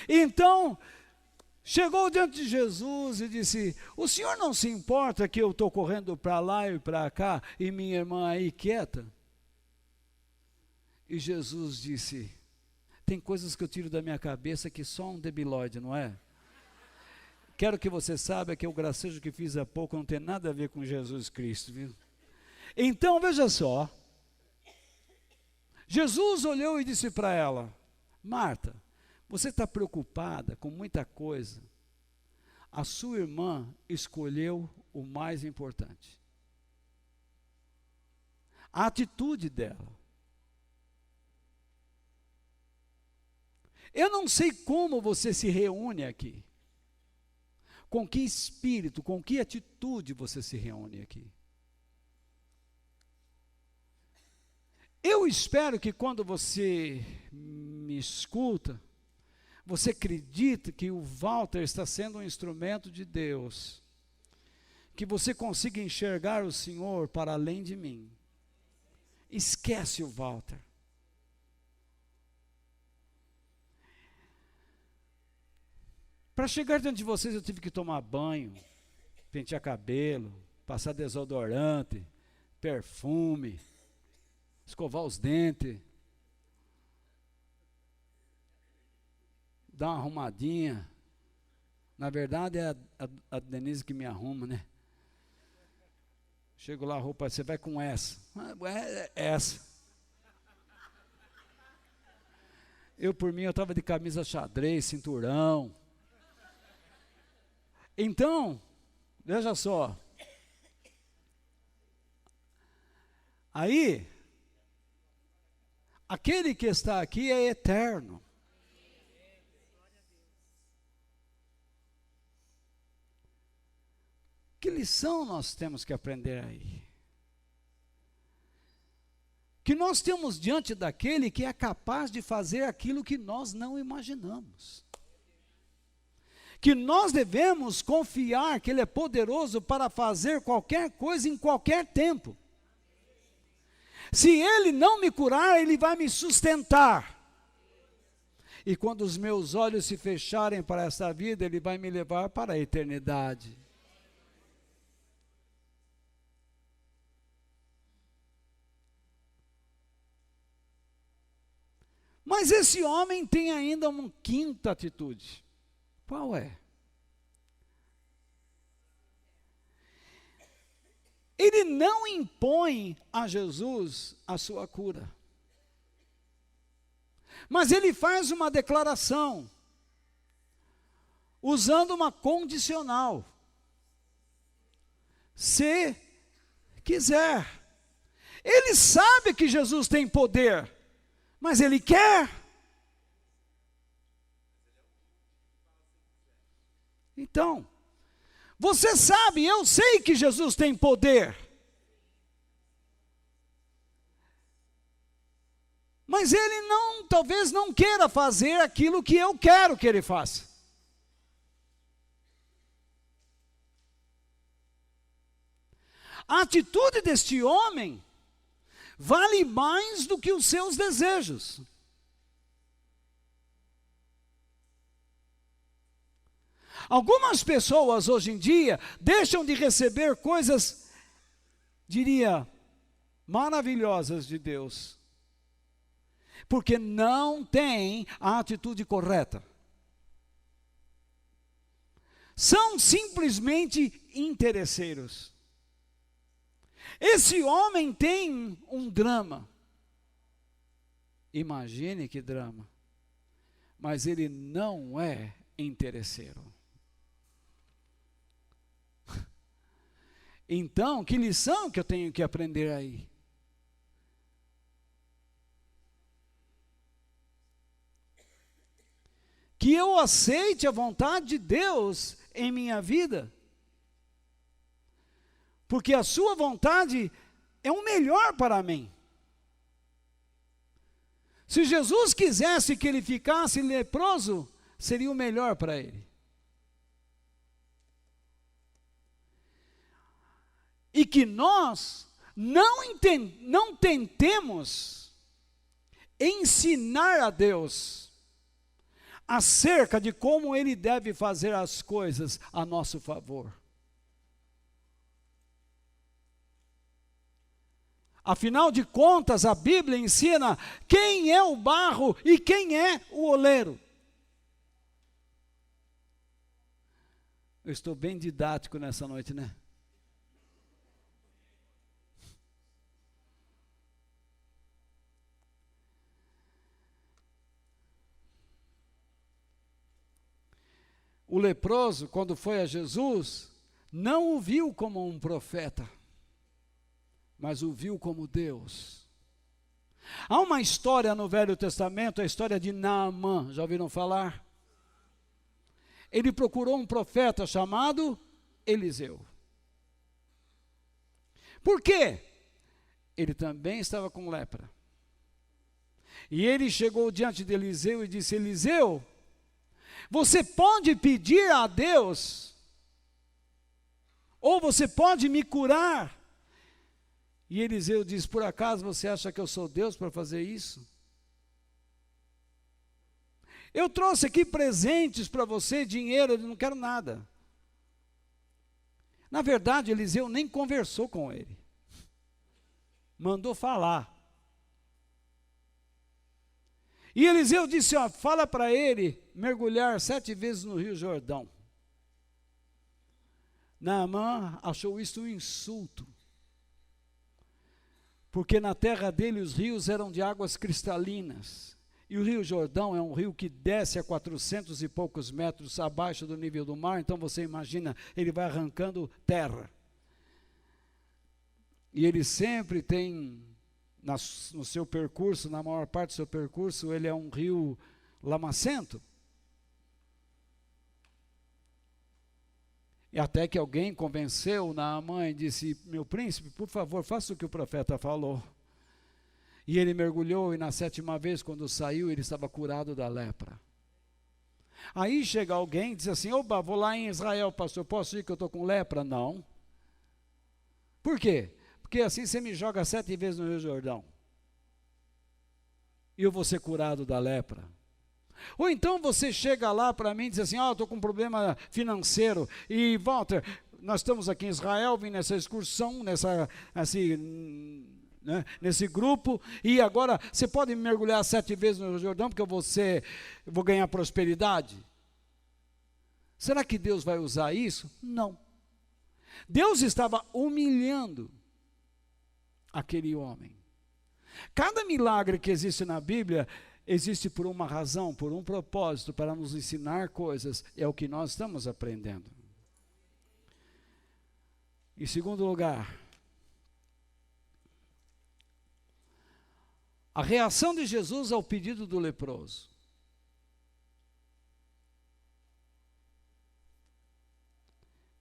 Então, chegou diante de Jesus e disse, o senhor não se importa que eu estou correndo para lá e para cá e minha irmã aí quieta? E Jesus disse, tem coisas que eu tiro da minha cabeça que só um debilóide, não é? Quero que você saiba que o gracejo que fiz há pouco não tem nada a ver com Jesus Cristo, viu? Então, veja só, Jesus olhou e disse para ela, Marta, você está preocupada com muita coisa, a sua irmã escolheu o mais importante. A atitude dela. Eu não sei como você se reúne aqui, com que espírito, com que atitude você se reúne aqui. Eu espero que quando você me escuta, você acredita que o Walter está sendo um instrumento de Deus, que você consiga enxergar o Senhor para além de mim. Esquece o Walter. Para chegar diante de vocês, eu tive que tomar banho, pentear cabelo, passar desodorante, perfume, escovar os dentes, dar uma arrumadinha. Na verdade, é a Denise que me arruma, né? Chego lá, a roupa, você vai com essa. Essa. Eu, por mim, eu estava de camisa xadrez, cinturão. Então, veja só. Aí, aquele que está aqui é eterno. Que lição nós temos que aprender aí? Que nós temos diante daquele que é capaz de fazer aquilo que nós não imaginamos. Que nós devemos confiar que Ele é poderoso para fazer qualquer coisa em qualquer tempo. Se Ele não me curar, Ele vai me sustentar. E quando os meus olhos se fecharem para essa vida, Ele vai me levar para a eternidade. Mas esse homem tem ainda uma quinta atitude. Qual é? Ele não impõe a Jesus a sua cura. Mas ele faz uma declaração, usando uma condicional. Se quiser. Ele sabe que Jesus tem poder, mas ele quer. Então, você sabe, eu sei que Jesus tem poder. Mas ele talvez não queira fazer aquilo que eu quero que ele faça. A atitude deste homem vale mais do que os seus desejos. Algumas pessoas hoje em dia deixam de receber coisas, diria, maravilhosas de Deus, porque não têm a atitude correta. São simplesmente interesseiros. Esse homem tem um drama. Imagine que drama. Mas ele não é interesseiro. Então, que lição que eu tenho que aprender aí? Que eu aceite a vontade de Deus em minha vida. Porque a sua vontade é o melhor para mim. Se Jesus quisesse que ele ficasse leproso, seria o melhor para ele. E que nós não tentemos ensinar a Deus acerca de como Ele deve fazer as coisas a nosso favor. Afinal de contas, a Bíblia ensina quem é o barro e quem é o oleiro. Eu estou bem didático nessa noite, né? O leproso, quando foi a Jesus, não o viu como um profeta, mas o viu como Deus. Há uma história no Velho Testamento, a história de Naamã, já ouviram falar? Ele procurou um profeta chamado Eliseu. Por quê? Ele também estava com lepra. E ele chegou diante de Eliseu e disse: Eliseu, você pode pedir a Deus, ou você pode me curar? E Eliseu diz: por acaso você acha que eu sou Deus para fazer isso? Eu trouxe aqui presentes para você, dinheiro, eu não quero nada. Na verdade, Eliseu nem conversou com ele. Mandou falar. E Eliseu disse: ó, fala para ele mergulhar 7 vezes no Rio Jordão. Naamã achou isso um insulto, porque na terra dele os rios eram de águas cristalinas, e o Rio Jordão é um rio que desce a 400 e poucos metros abaixo do nível do mar. Então você imagina, ele vai arrancando terra, e ele sempre tem no seu percurso, na maior parte do seu percurso, ele é um rio lamacento. E até que alguém convenceu Naamã e disse: meu príncipe, por favor, faça o que o profeta falou. E ele mergulhou, e na 7ª vez, quando saiu, ele estava curado da lepra. Aí chega alguém e diz assim: opa, vou lá em Israel, pastor, posso ir que eu estou com lepra? Não. Por quê? Porque assim você me joga 7 vezes no Rio Jordão, e eu vou ser curado da lepra. Ou então você chega lá para mim e diz assim: eu estou com um problema financeiro, e Walter, nós estamos aqui em Israel, vim nessa excursão, nesse grupo, e agora você pode me mergulhar 7 vezes no Rio Jordão, porque eu vou ganhar prosperidade? Será que Deus vai usar isso? Não. Deus estava humilhando aquele homem. Cada milagre que existe na Bíblia existe por uma razão, por um propósito, para nos ensinar coisas. É o que nós estamos aprendendo. Em segundo lugar, a reação de Jesus ao pedido do leproso.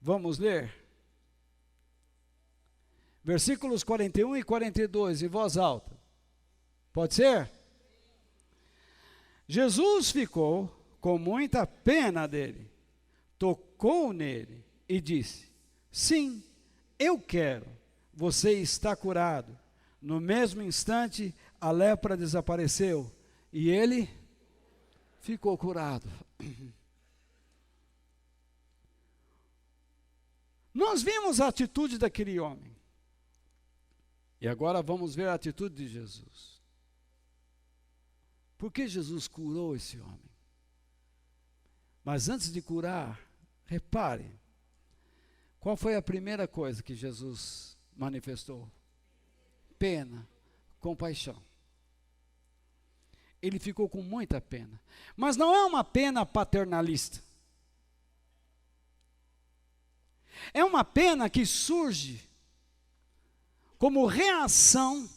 Vamos ler? Versículos 41 e 42, em voz alta. Pode ser? Jesus ficou com muita pena dele, tocou nele e disse: sim, eu quero, você está curado. No mesmo instante, a lepra desapareceu e ele ficou curado. Nós vimos a atitude daquele homem. E agora vamos ver a atitude de Jesus. Por que Jesus curou esse homem? Mas antes de curar, repare, qual foi a primeira coisa que Jesus manifestou? Pena, compaixão. Ele ficou com muita pena. Mas não é uma pena paternalista. É uma pena que surge como reação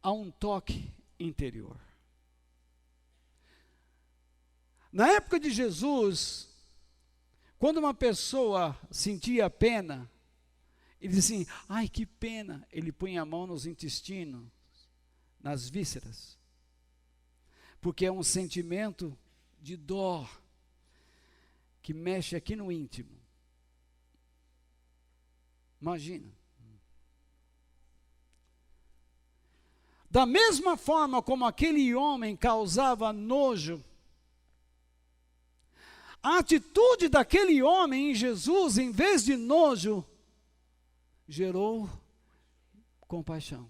a um toque interior. Na época de Jesus, quando uma pessoa sentia pena, ele dizia assim: ai, que pena. Ele punha a mão nos intestinos, nas vísceras, porque é um sentimento de dor que mexe aqui no íntimo. Imagina. Da mesma forma como aquele homem causava nojo, a atitude daquele homem em Jesus, em vez de nojo, gerou compaixão.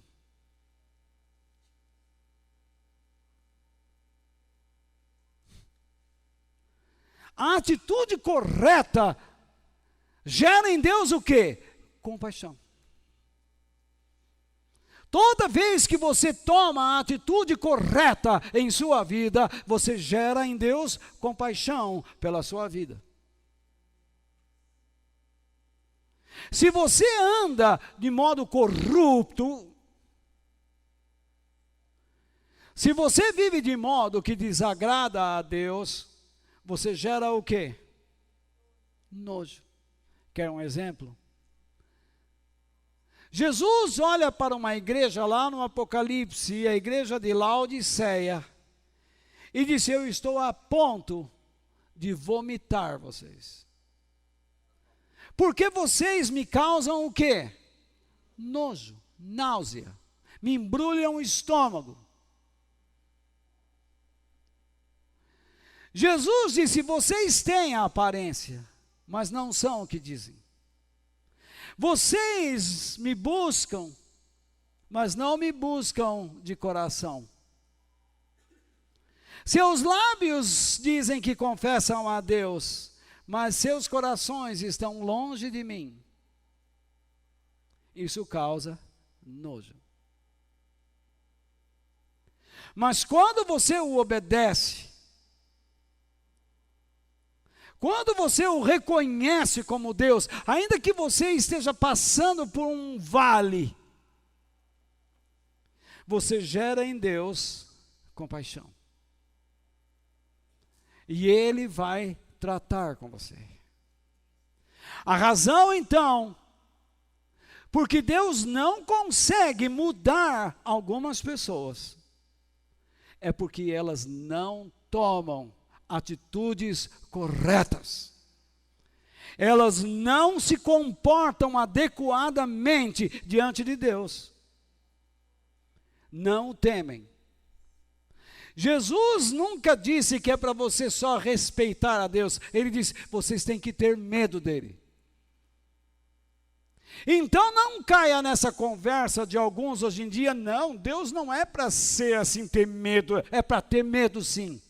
A atitude correta gera em Deus o quê? Compaixão. Toda vez que você toma a atitude correta em sua vida, você gera em Deus compaixão pela sua vida. Se você anda de modo corrupto, se você vive de modo que desagrada a Deus, você gera o quê? Nojo. Quer um exemplo? Jesus olha para uma igreja lá no Apocalipse, a igreja de Laodiceia, e disse: eu estou a ponto de vomitar vocês. Porque vocês me causam o quê? Nojo, náusea, me embrulham o estômago. Jesus disse: vocês têm a aparência, mas não são o que dizem. Vocês me buscam, mas não me buscam de coração. Seus lábios dizem que confessam a Deus, mas seus corações estão longe de mim. Isso causa nojo. Mas quando você o obedece, quando você o reconhece como Deus, ainda que você esteja passando por um vale, você gera em Deus compaixão. E Ele vai tratar com você. A razão então, porque Deus não consegue mudar algumas pessoas, é porque elas não tomam atitudes corretas. Elas não se comportam adequadamente diante de Deus. Não o temem. Jesus nunca disse que é para você só respeitar a Deus. Ele disse: vocês têm que ter medo dele. Então não caia nessa conversa de alguns hoje em dia: não, Deus não é para ser assim, ter medo, é para ter medo sim.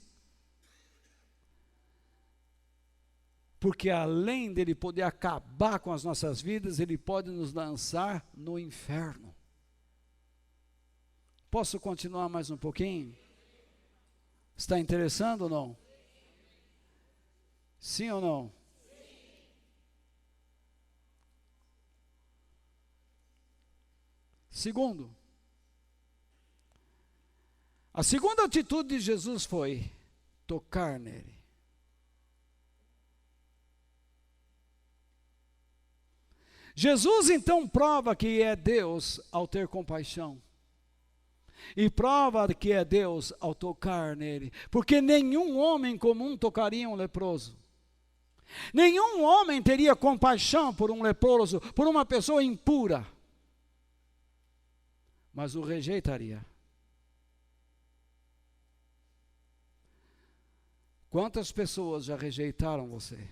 Porque além dele poder acabar com as nossas vidas, ele pode nos lançar no inferno. Posso continuar mais um pouquinho? Está interessando ou não? Sim ou não? Segundo, a segunda atitude de Jesus foi tocar nele. Jesus então prova que é Deus ao ter compaixão. E prova que é Deus ao tocar nele. Porque nenhum homem comum tocaria um leproso. Nenhum homem teria compaixão por um leproso, por uma pessoa impura. Mas o rejeitaria. Quantas pessoas já rejeitaram você?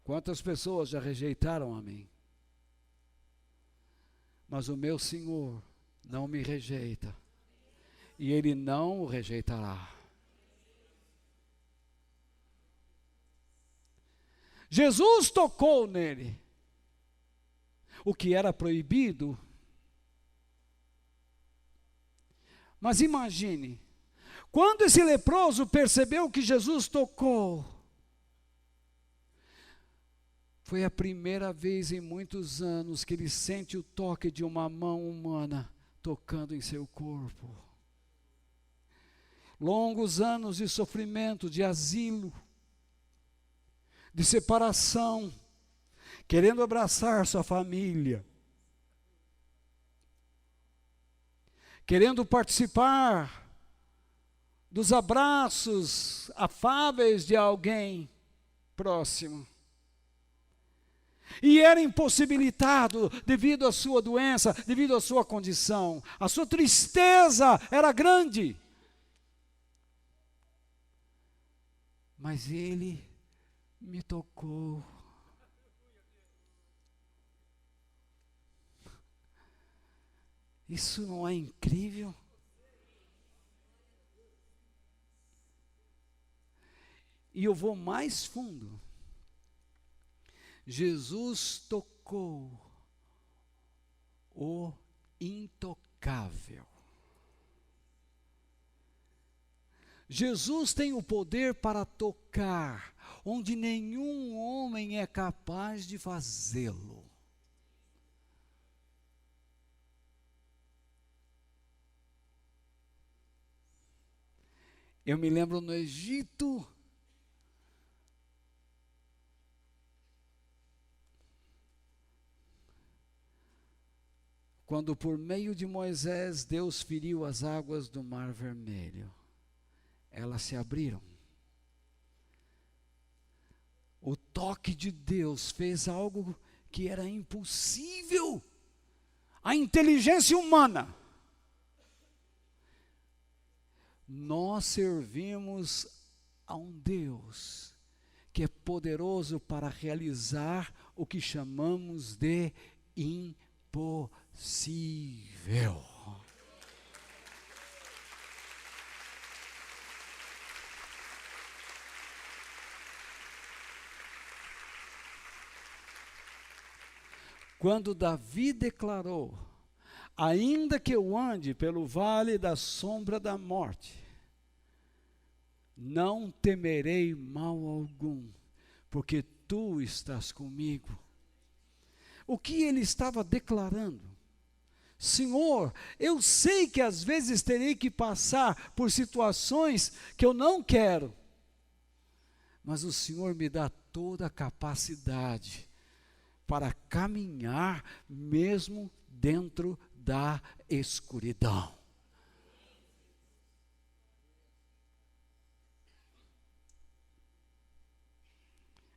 Quantas pessoas já rejeitaram a mim? Mas o meu Senhor não me rejeita. E Ele não o rejeitará. Jesus tocou nele. O que era proibido. Mas imagine, quando esse leproso percebeu que Jesus tocou, foi a primeira vez em muitos anos que ele sente o toque de uma mão humana tocando em seu corpo. Longos anos de sofrimento, de asilo, de separação, querendo abraçar sua família, querendo participar dos abraços afáveis de alguém próximo. E era impossibilitado devido à sua doença, devido à sua condição. A sua tristeza era grande. Mas ele me tocou. Isso não é incrível? E eu vou mais fundo. Jesus tocou o intocável. Jesus tem o poder para tocar onde nenhum homem é capaz de fazê-lo. Eu me lembro no Egito, quando por meio de Moisés Deus feriu as águas do Mar Vermelho. Elas se abriram. O toque de Deus fez algo que era impossível à inteligência humana. Nós servimos a um Deus que é poderoso para realizar o que chamamos de impossível. Quando Davi declarou: ainda que eu ande pelo vale da sombra da morte, não temerei mal algum, porque tu estás comigo. O que ele estava declarando? Senhor, eu sei que às vezes terei que passar por situações que eu não quero, mas o Senhor me dá toda a capacidade para caminhar mesmo dentro da escuridão.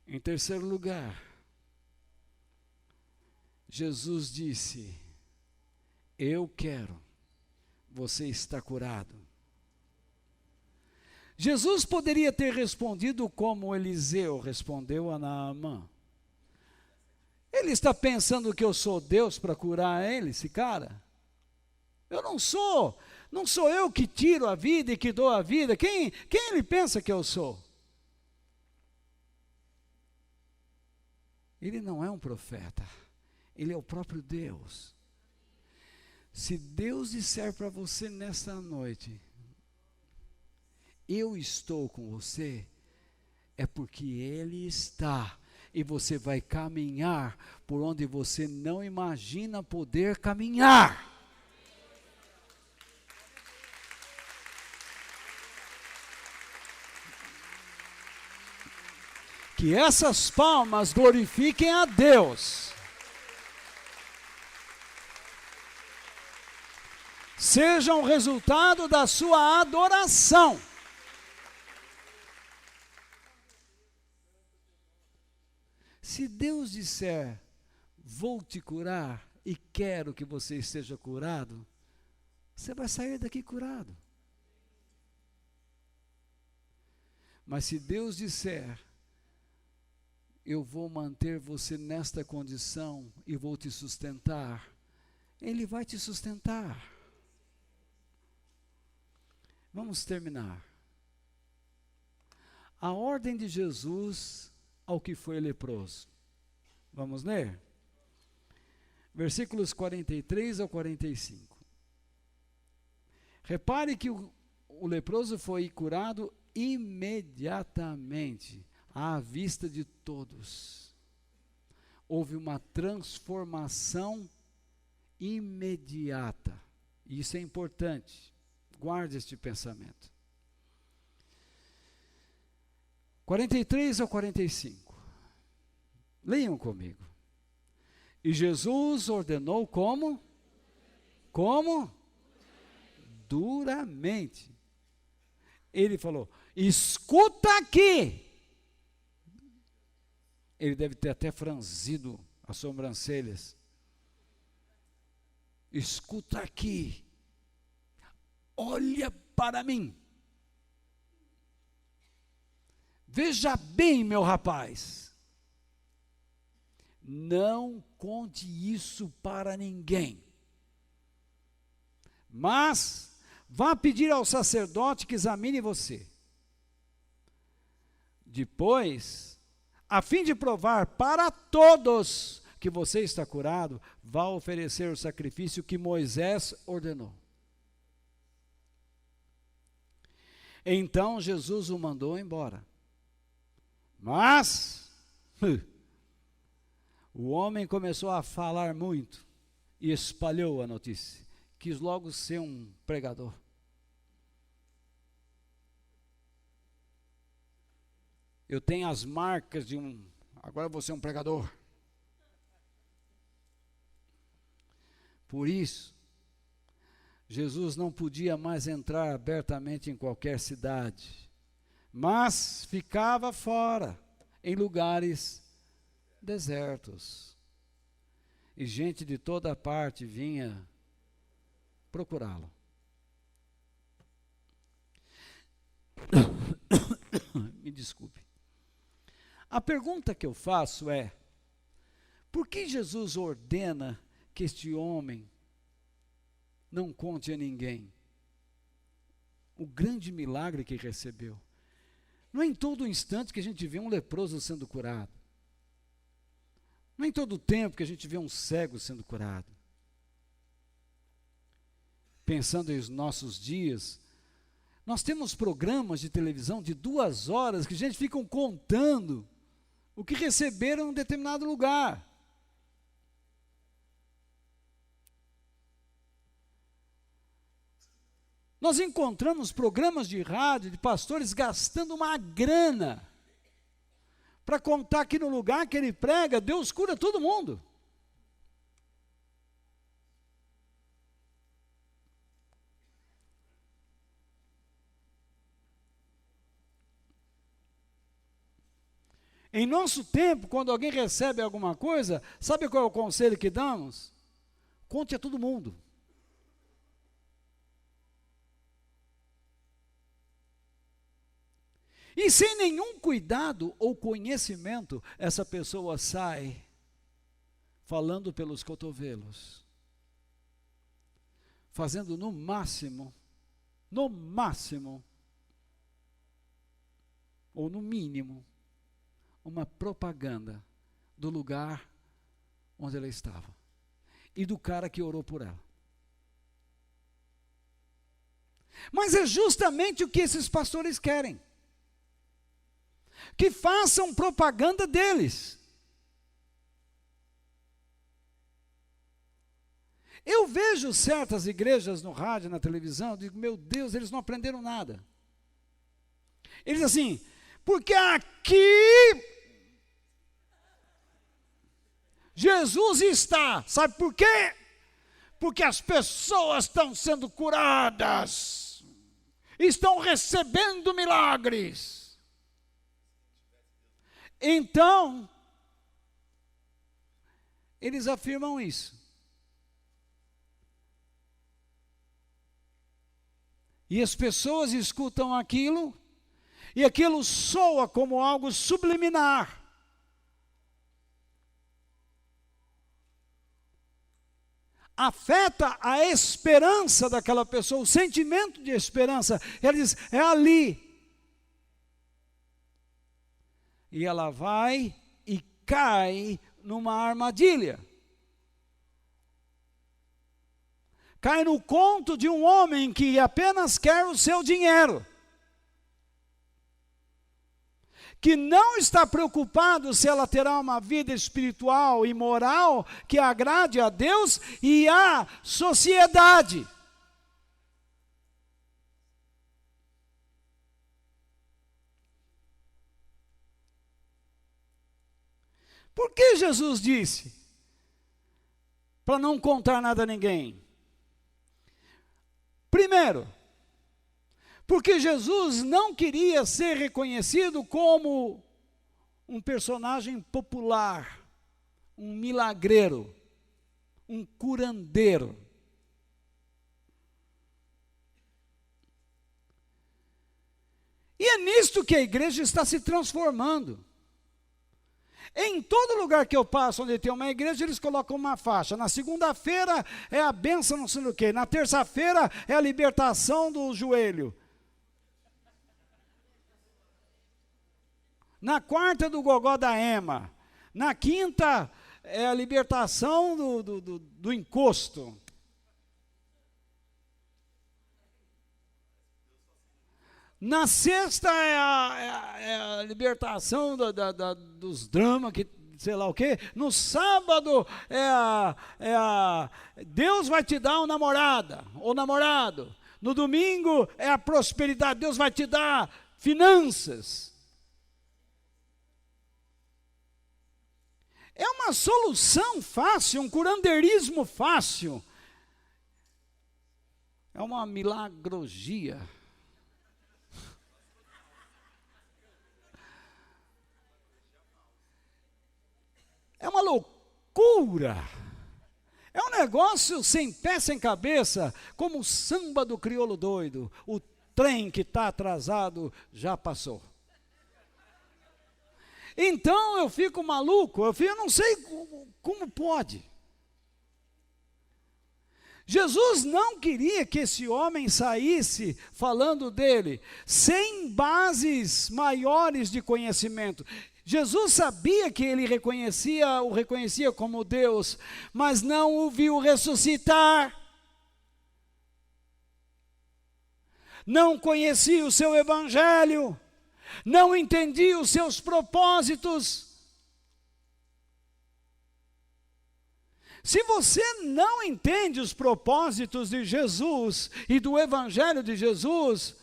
Em terceiro lugar, Jesus disse: eu quero, você está curado. Jesus poderia ter respondido como Eliseu respondeu a Naamã. Ele está pensando que eu sou Deus para curar ele, esse cara? Eu não sou. Não sou eu que tiro a vida e que dou a vida. Quem ele pensa que eu sou? Ele não é um profeta. Ele é o próprio Deus. Se Deus disser para você nesta noite: eu estou com você, é porque Ele está. E você vai caminhar por onde você não imagina poder caminhar. Que essas palmas glorifiquem a Deus. Sejam resultado da sua adoração. Se Deus disser: vou te curar e quero que você esteja curado, você vai sair daqui curado. Mas se Deus disser: eu vou manter você nesta condição e vou te sustentar, Ele vai te sustentar. Vamos terminar. A ordem de Jesus ao que foi leproso. Vamos ler? Versículos 43 ao 45. Repare que o leproso foi curado imediatamente, à vista de todos. Houve uma transformação imediata. Isso é importante. Guarde este pensamento. 43 ao 45. Leiam comigo. E Jesus ordenou como? Como? Duramente. Ele falou: escuta aqui. Ele deve ter até franzido as sobrancelhas. Escuta aqui. Olha para mim. Veja bem, meu rapaz. Não conte isso para ninguém. Mas vá pedir ao sacerdote que examine você. Depois, a fim de provar para todos que você está curado, vá oferecer o sacrifício que Moisés ordenou. Então Jesus o mandou embora. Mas o homem começou a falar muito e espalhou a notícia. Quis logo ser um pregador. Eu tenho as marcas de agora eu vou ser um pregador. Por isso, Jesus não podia mais entrar abertamente em qualquer cidade, mas ficava fora, em lugares desertos. E gente de toda parte vinha procurá-lo. Me desculpe. A pergunta que eu faço é: por que Jesus ordena que este homem não conte a ninguém o grande milagre que recebeu? Não é em todo instante que a gente vê um leproso sendo curado. Não é em todo tempo que a gente vê um cego sendo curado. Pensando em nossos dias, nós temos programas de televisão de 2 horas que a gente fica contando o que receberam em um determinado lugar. Nós encontramos programas de rádio de pastores gastando uma grana para contar que no lugar que ele prega, Deus cura todo mundo. Em nosso tempo, quando alguém recebe alguma coisa, sabe qual é o conselho que damos? Conte a todo mundo. E sem nenhum cuidado ou conhecimento, essa pessoa sai falando pelos cotovelos, fazendo no máximo, ou no mínimo, uma propaganda do lugar onde ela estava e do cara que orou por ela. Mas é justamente o que esses pastores querem. Que façam propaganda deles. Eu vejo certas igrejas no rádio, na televisão, digo, meu Deus, eles não aprenderam nada. Eles assim, porque aqui Jesus está, sabe por quê? Porque as pessoas estão sendo curadas, estão recebendo milagres. Então, eles afirmam isso. E as pessoas escutam aquilo, e aquilo soa como algo subliminar. Afeta a esperança daquela pessoa, o sentimento de esperança. Ela diz, é ali. E ela vai e cai numa armadilha. Cai no conto de um homem que apenas quer o seu dinheiro. Que não está preocupado se ela terá uma vida espiritual e moral que agrade a Deus e à sociedade. Por que Jesus disse para não contar nada a ninguém? Primeiro, porque Jesus não queria ser reconhecido como um personagem popular, um milagreiro, um curandeiro. E é nisto que a igreja está se transformando. Em todo lugar que eu passo, onde tem uma igreja, eles colocam uma faixa. Na segunda-feira é a bênção não sei o quê. Na terça-feira é a libertação do joelho. Na quarta é do gogó da ema. Na quinta é a libertação do encosto. Na sexta é a libertação dos dramas, que sei lá o quê. No sábado Deus vai te dar uma namorada ou namorado. No domingo é a prosperidade, Deus vai te dar finanças. É uma solução fácil, um curandeirismo fácil. É uma milagrogia. É uma loucura. É um negócio sem pé, sem cabeça, como o samba do crioulo doido. O trem que está atrasado já passou. Então eu fico maluco, eu não sei como pode. Jesus não queria que esse homem saísse falando dele, sem bases maiores de conhecimento. Jesus sabia que ele o reconhecia como Deus, mas não o viu ressuscitar. Não conhecia o seu evangelho, não entendia os seus propósitos. Se você não entende os propósitos de Jesus e do evangelho de Jesus,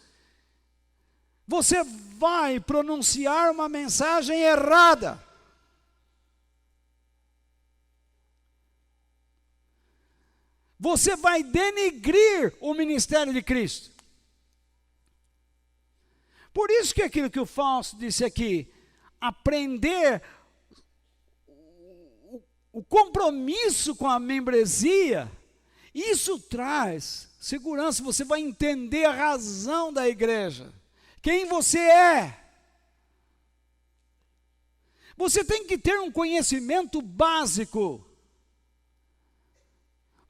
você vai pronunciar uma mensagem errada. Você vai denigrir o ministério de Cristo. Por isso que aquilo que o Fausto disse aqui, aprender o compromisso com a membresia, isso traz segurança, você vai entender a razão da igreja. Quem você é. Você tem que ter um conhecimento básico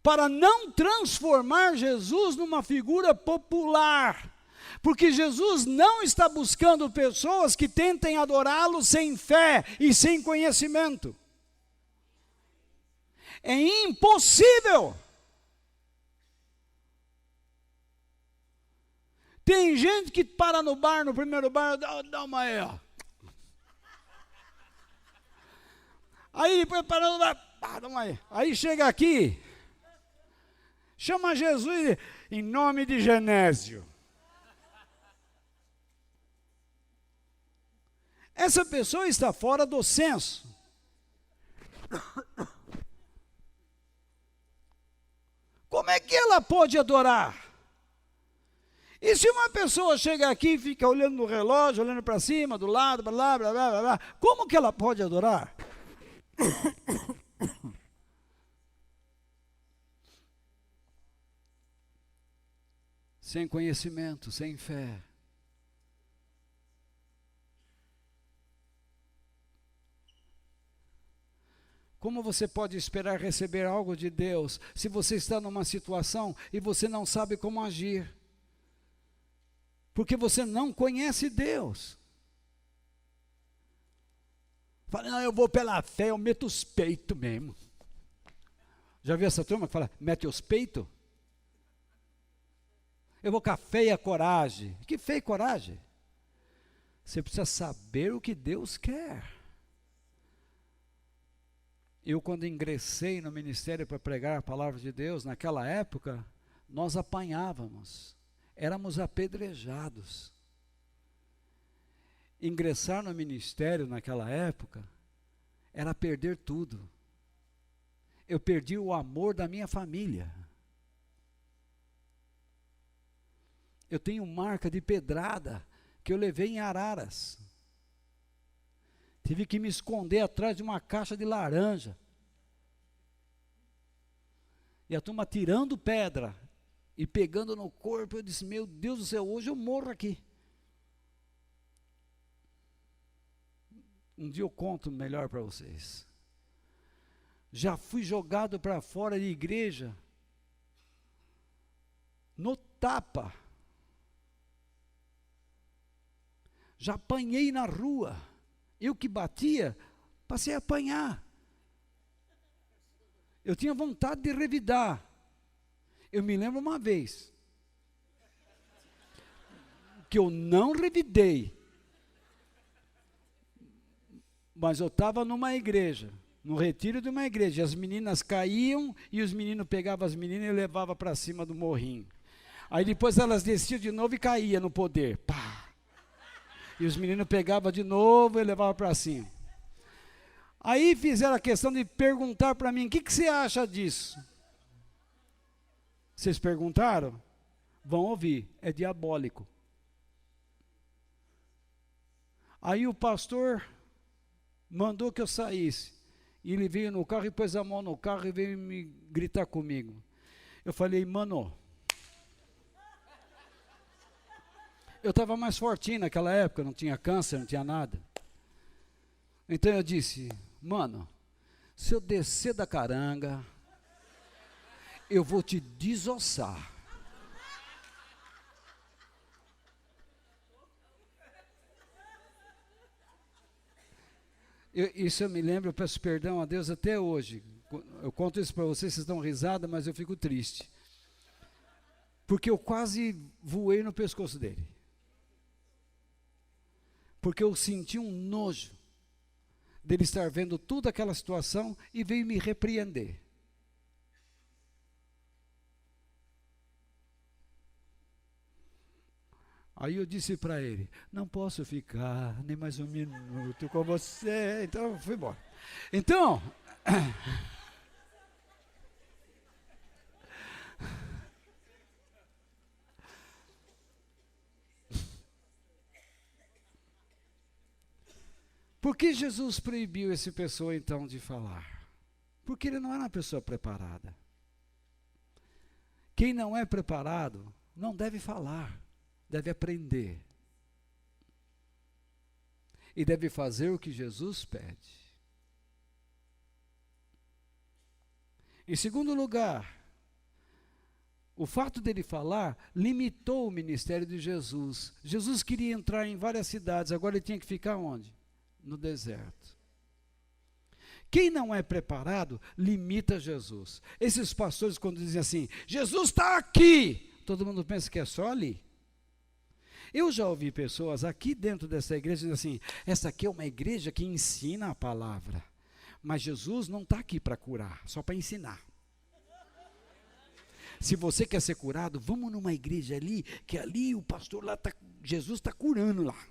para não transformar Jesus numa figura popular, porque Jesus não está buscando pessoas que tentem adorá-lo sem fé e sem conhecimento. É impossível. Tem gente que para no bar, no primeiro bar, dá uma aí, ó. Aí depois para no bar, dá uma aí. Aí chega aqui, chama Jesus em nome de Genésio. Essa pessoa está fora do senso. Como é que ela pode adorar? E se uma pessoa chega aqui e fica olhando no relógio, olhando para cima, do lado, blá, blá, blá, blá, blá, como que ela pode adorar? Sem conhecimento, sem fé. Como você pode esperar receber algo de Deus se você está numa situação e você não sabe como agir? Porque você não conhece Deus. Fala, não, eu vou pela fé, eu meto os peitos mesmo. Já viu essa turma que fala, mete os peitos? Eu vou com a fé e a coragem. Que fé e coragem? Você precisa saber o que Deus quer. Eu, quando ingressei no ministério para pregar a palavra de Deus, naquela época, nós apanhávamos, éramos apedrejados. Ingressar no ministério naquela época era perder tudo. Eu perdi o amor da minha família. Eu tenho marca de pedrada que eu levei em Araras. Tive que me esconder atrás de uma caixa de laranja. E a turma tirando pedra e pegando no corpo. Eu disse, meu Deus do céu, hoje eu morro aqui. Um dia eu conto melhor para vocês. Já fui jogado para fora de igreja, no tapa. Já apanhei na rua. Eu que batia, passei a apanhar. Eu tinha vontade de revidar. Eu me lembro uma vez que eu não revidei, mas eu estava numa igreja, no retiro de uma igreja, as meninas caíam e os meninos pegavam as meninas e levavam para cima do morrinho. Aí depois elas desciam de novo e caíam no poder. Pá! E os meninos pegavam de novo e levavam para cima. Aí fizeram a questão de perguntar para mim, o que você acha disso? Vocês perguntaram? Vão ouvir, é diabólico. Aí o pastor mandou que eu saísse. E ele veio no carro e pôs a mão no carro e veio me gritar comigo. Eu falei, mano, eu estava mais fortinho naquela época, não tinha câncer, não tinha nada. Então eu disse, mano, se eu descer da caranga, eu vou te desossar. Isso eu me lembro, eu peço perdão a Deus até hoje. Eu conto isso para vocês, vocês dão risada, mas eu fico triste. Porque eu quase voei no pescoço dele. Porque eu senti um nojo dele estar vendo toda aquela situação e veio me repreender. Aí eu disse para ele, não posso ficar nem mais um minuto com você. Então eu fui embora. Então, por que Jesus proibiu essa pessoa então de falar? Porque ele não era uma pessoa preparada. Quem não é preparado não deve falar. Deve aprender. E deve fazer o que Jesus pede. Em segundo lugar, o fato dele falar limitou o ministério de Jesus. Jesus queria entrar em várias cidades, agora ele tinha que ficar onde? No deserto. Quem não é preparado, limita Jesus. Esses pastores, quando dizem assim, Jesus está aqui, todo mundo pensa que é só ali. Eu já ouvi pessoas aqui dentro dessa igreja dizendo assim, essa aqui é uma igreja que ensina a palavra, mas Jesus não está aqui para curar, só para ensinar. Se você quer ser curado, vamos numa igreja ali, que ali o pastor lá, Jesus está curando lá.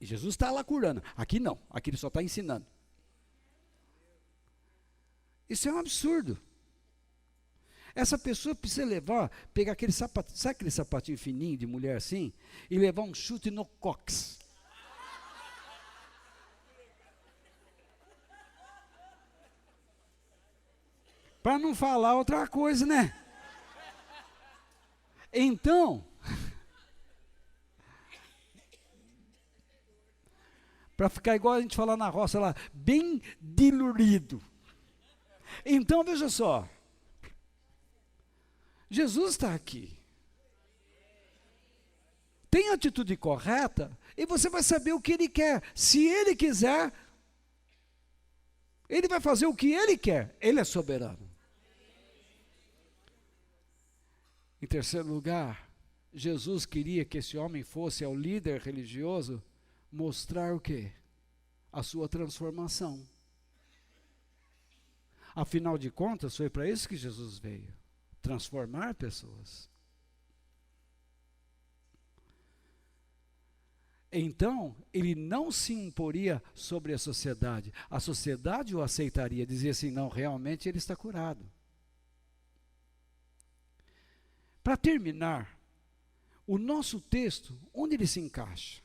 E Jesus está lá curando, aqui não, aqui ele só está ensinando. Isso é um absurdo. Essa pessoa precisa pegar aquele sapatinho, sabe aquele sapatinho fininho de mulher assim? E levar um chute no cox. Para não falar outra coisa, né? Então, para ficar igual a gente fala na roça lá, bem dilurido. Então, veja só. Jesus está aqui. Tem a atitude correta e você vai saber o que ele quer. Se ele quiser, ele vai fazer o que ele quer. Ele é soberano. Em terceiro lugar, Jesus queria que esse homem fosse ao líder religioso mostrar o quê? A sua transformação. Afinal de contas, foi para isso que Jesus veio. Transformar pessoas. Então, ele não se imporia sobre a sociedade o aceitaria, dizia assim, não, realmente ele está curado. Para terminar, o nosso texto, onde ele se encaixa?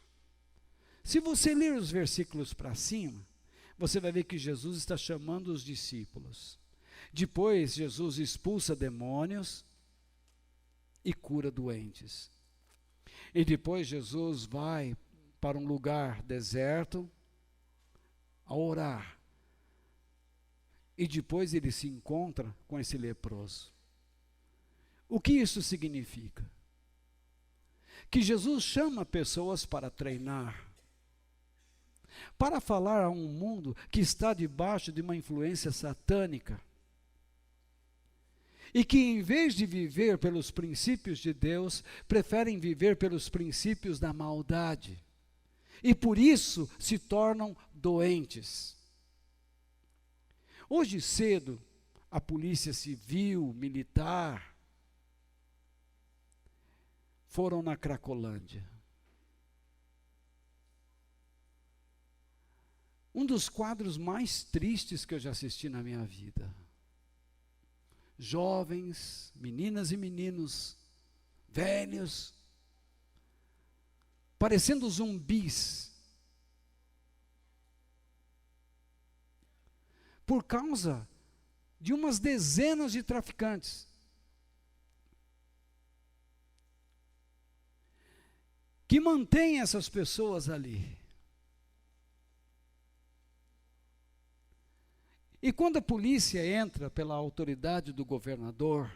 Se você ler os versículos para cima, você vai ver que Jesus está chamando os discípulos. Depois, Jesus expulsa demônios e cura doentes. E depois, Jesus vai para um lugar deserto a orar. E depois, ele se encontra com esse leproso. O que isso significa? Que Jesus chama pessoas para treinar, para falar a um mundo que está debaixo de uma influência satânica. E que em vez de viver pelos princípios de Deus, preferem viver pelos princípios da maldade. E por isso se tornam doentes. Hoje cedo, a polícia civil, militar, foram na Cracolândia. Um dos quadros mais tristes que eu já assisti na minha vida. Jovens, meninas e meninos, velhos, parecendo zumbis, por causa de umas dezenas de traficantes. Que mantém essas pessoas ali. E quando a polícia entra pela autoridade do governador,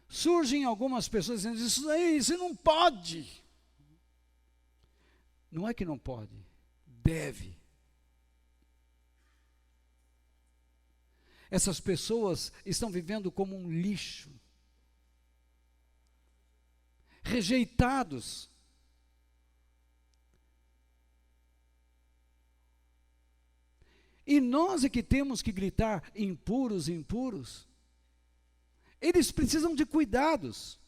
surgem algumas pessoas dizendo, isso não pode. Não é que não pode, deve. Essas pessoas estão vivendo como um lixo, rejeitados. E nós é que temos que gritar, impuros, impuros. Eles precisam de cuidados.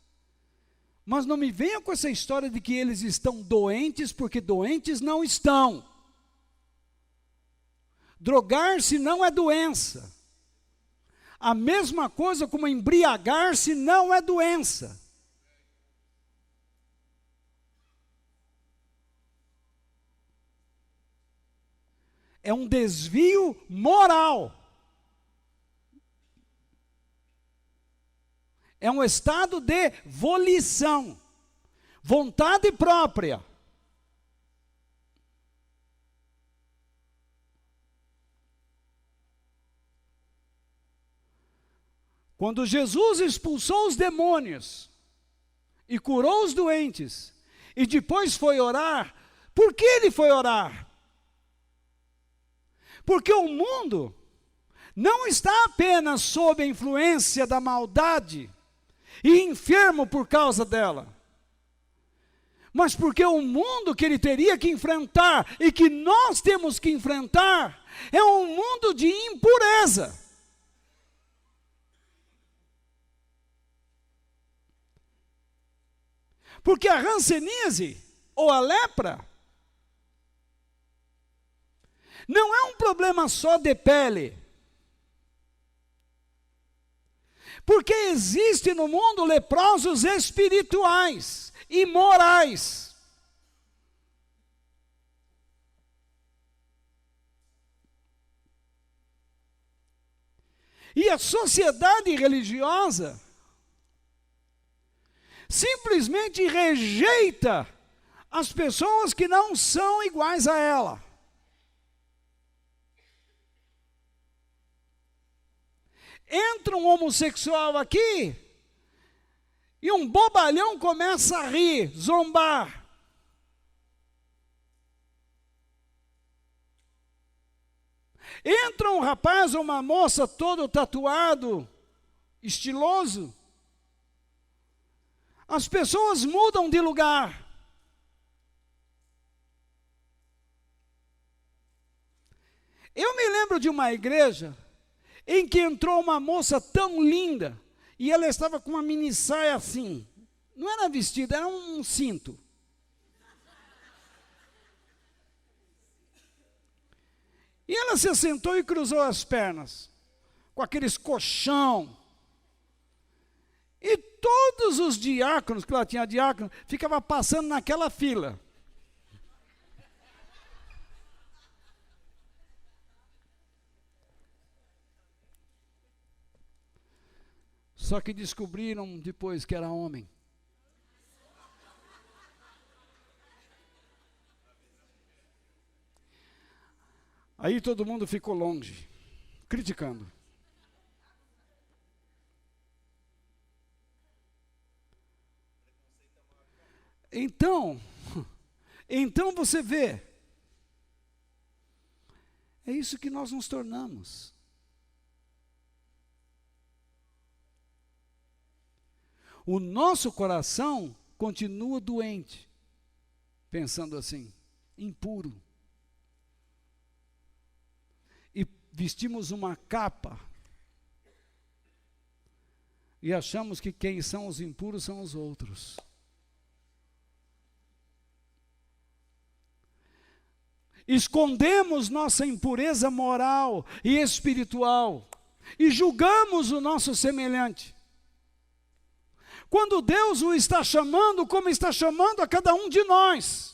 Mas não me venham com essa história de que eles estão doentes, porque doentes não estão. Drogar-se não é doença. A mesma coisa como embriagar-se não é doença. É um desvio moral. É um estado de volição, vontade própria. Quando Jesus expulsou os demônios e curou os doentes, e depois foi orar, por que ele foi orar? Porque o mundo não está apenas sob a influência da maldade e enfermo por causa dela, mas porque o mundo que ele teria que enfrentar e que nós temos que enfrentar é um mundo de impureza. Porque a hanseníase ou a lepra não é um problema só de pele. Porque existe no mundo leprosos espirituais e morais. E a sociedade religiosa simplesmente rejeita as pessoas que não são iguais a ela. Entra um homossexual aqui e um bobalhão começa a rir, zombar. Entra um rapaz ou uma moça todo tatuado, estiloso. As pessoas mudam de lugar. Eu me lembro de uma igreja em que entrou uma moça tão linda, e ela estava com uma mini saia assim, não era vestido, era um cinto. E ela se sentou e cruzou as pernas, com aqueles colchão. E todos os diáconos, que ela tinha diácono, ficavam passando naquela fila. Só que descobriram depois que era homem. Aí todo mundo ficou longe, criticando. Então você vê, é isso que nós nos tornamos. O nosso coração continua doente, pensando assim, impuro. E vestimos uma capa e achamos que quem são os impuros são os outros. Escondemos nossa impureza moral e espiritual e julgamos o nosso semelhante. quando Deus o está chamando, como está chamando a cada um de nós.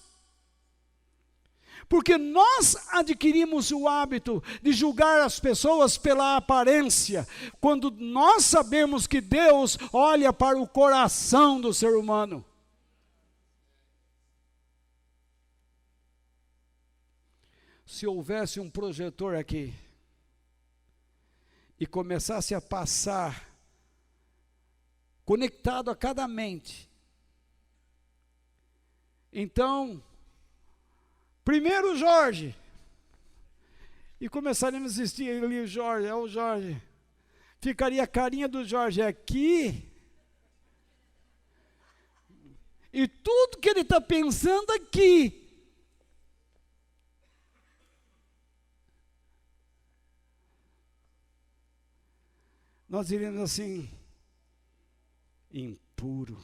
Porque nós adquirimos o hábito de julgar as pessoas pela aparência, quando nós sabemos que Deus olha para o coração do ser humano. Se houvesse um projetor aqui, e começasse a passar, conectado a cada mente, então, primeiro Jorge, e começaríamos a assistir ali o Jorge, é o Jorge, ficaria a carinha do Jorge aqui, e tudo que ele está pensando aqui. Nós diríamos assim, impuro.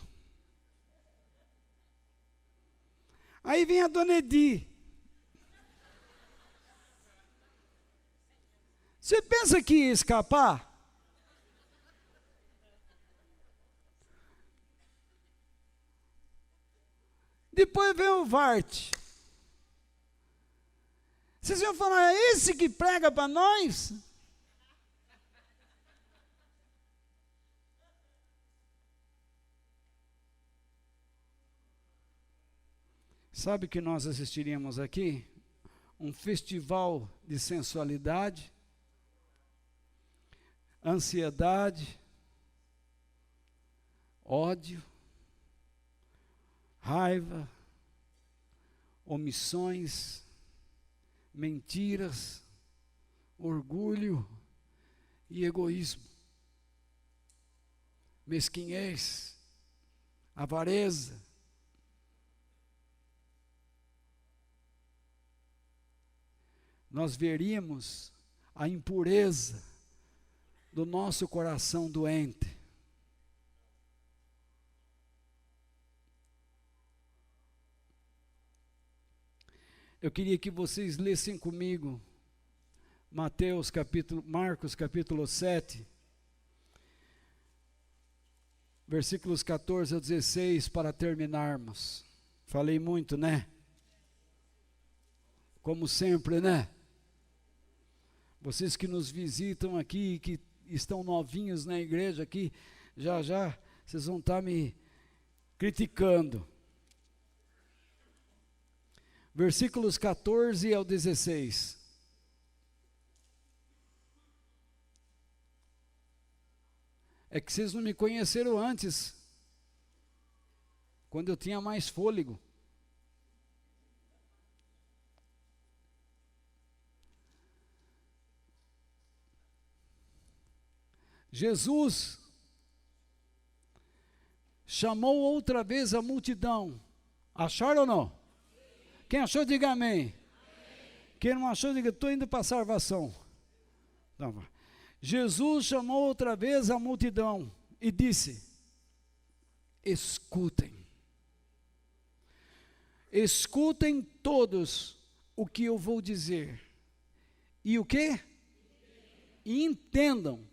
Aí vem a dona Edi. Você pensa que ia escapar? Depois vem o Vart. Vocês iam falar, é esse que prega para nós? Sabe o que nós assistiríamos aqui? Um festival de sensualidade, ansiedade, ódio, raiva, omissões, mentiras, orgulho e egoísmo, mesquinhez, avareza. Nós veríamos a impureza do nosso coração doente. Eu queria que vocês lessem comigo Marcos capítulo 7, versículos 14 a 16, para terminarmos. Falei muito, né? Como sempre, né? Vocês que nos visitam aqui, que estão novinhos na igreja aqui, já vocês vão estar me criticando. Versículos 14 ao 16. É que vocês não me conheceram antes, quando eu tinha mais fôlego. Jesus chamou outra vez a multidão. Acharam ou não? Quem achou, diga amém. Quem não achou, diga, estou indo para a salvação. Não. Jesus chamou outra vez a multidão e disse, escutem. Escutem todos o que eu vou dizer. E o quê? E entendam.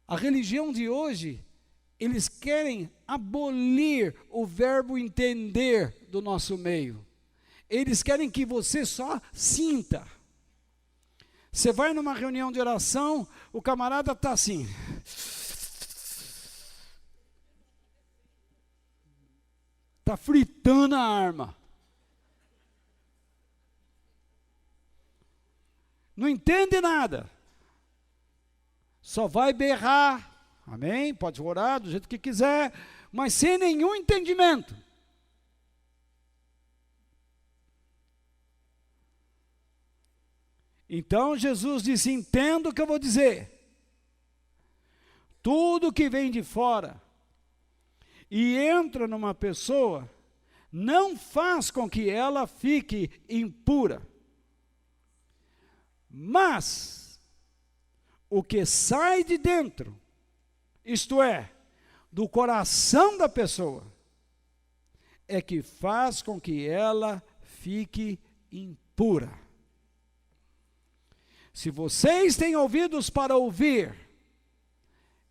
A religião de hoje, eles querem abolir o verbo entender do nosso meio. Eles querem que você só sinta. Você vai numa reunião de oração, o camarada está assim. Está fritando a arma. Não entende nada. Só vai berrar, amém? Pode orar do jeito que quiser, mas sem nenhum entendimento. Então Jesus disse, entenda o que eu vou dizer. Tudo que vem de fora e entra numa pessoa, não faz com que ela fique impura. Mas o que sai de dentro, isto é, do coração da pessoa, é que faz com que ela fique impura. Se vocês têm ouvidos para ouvir,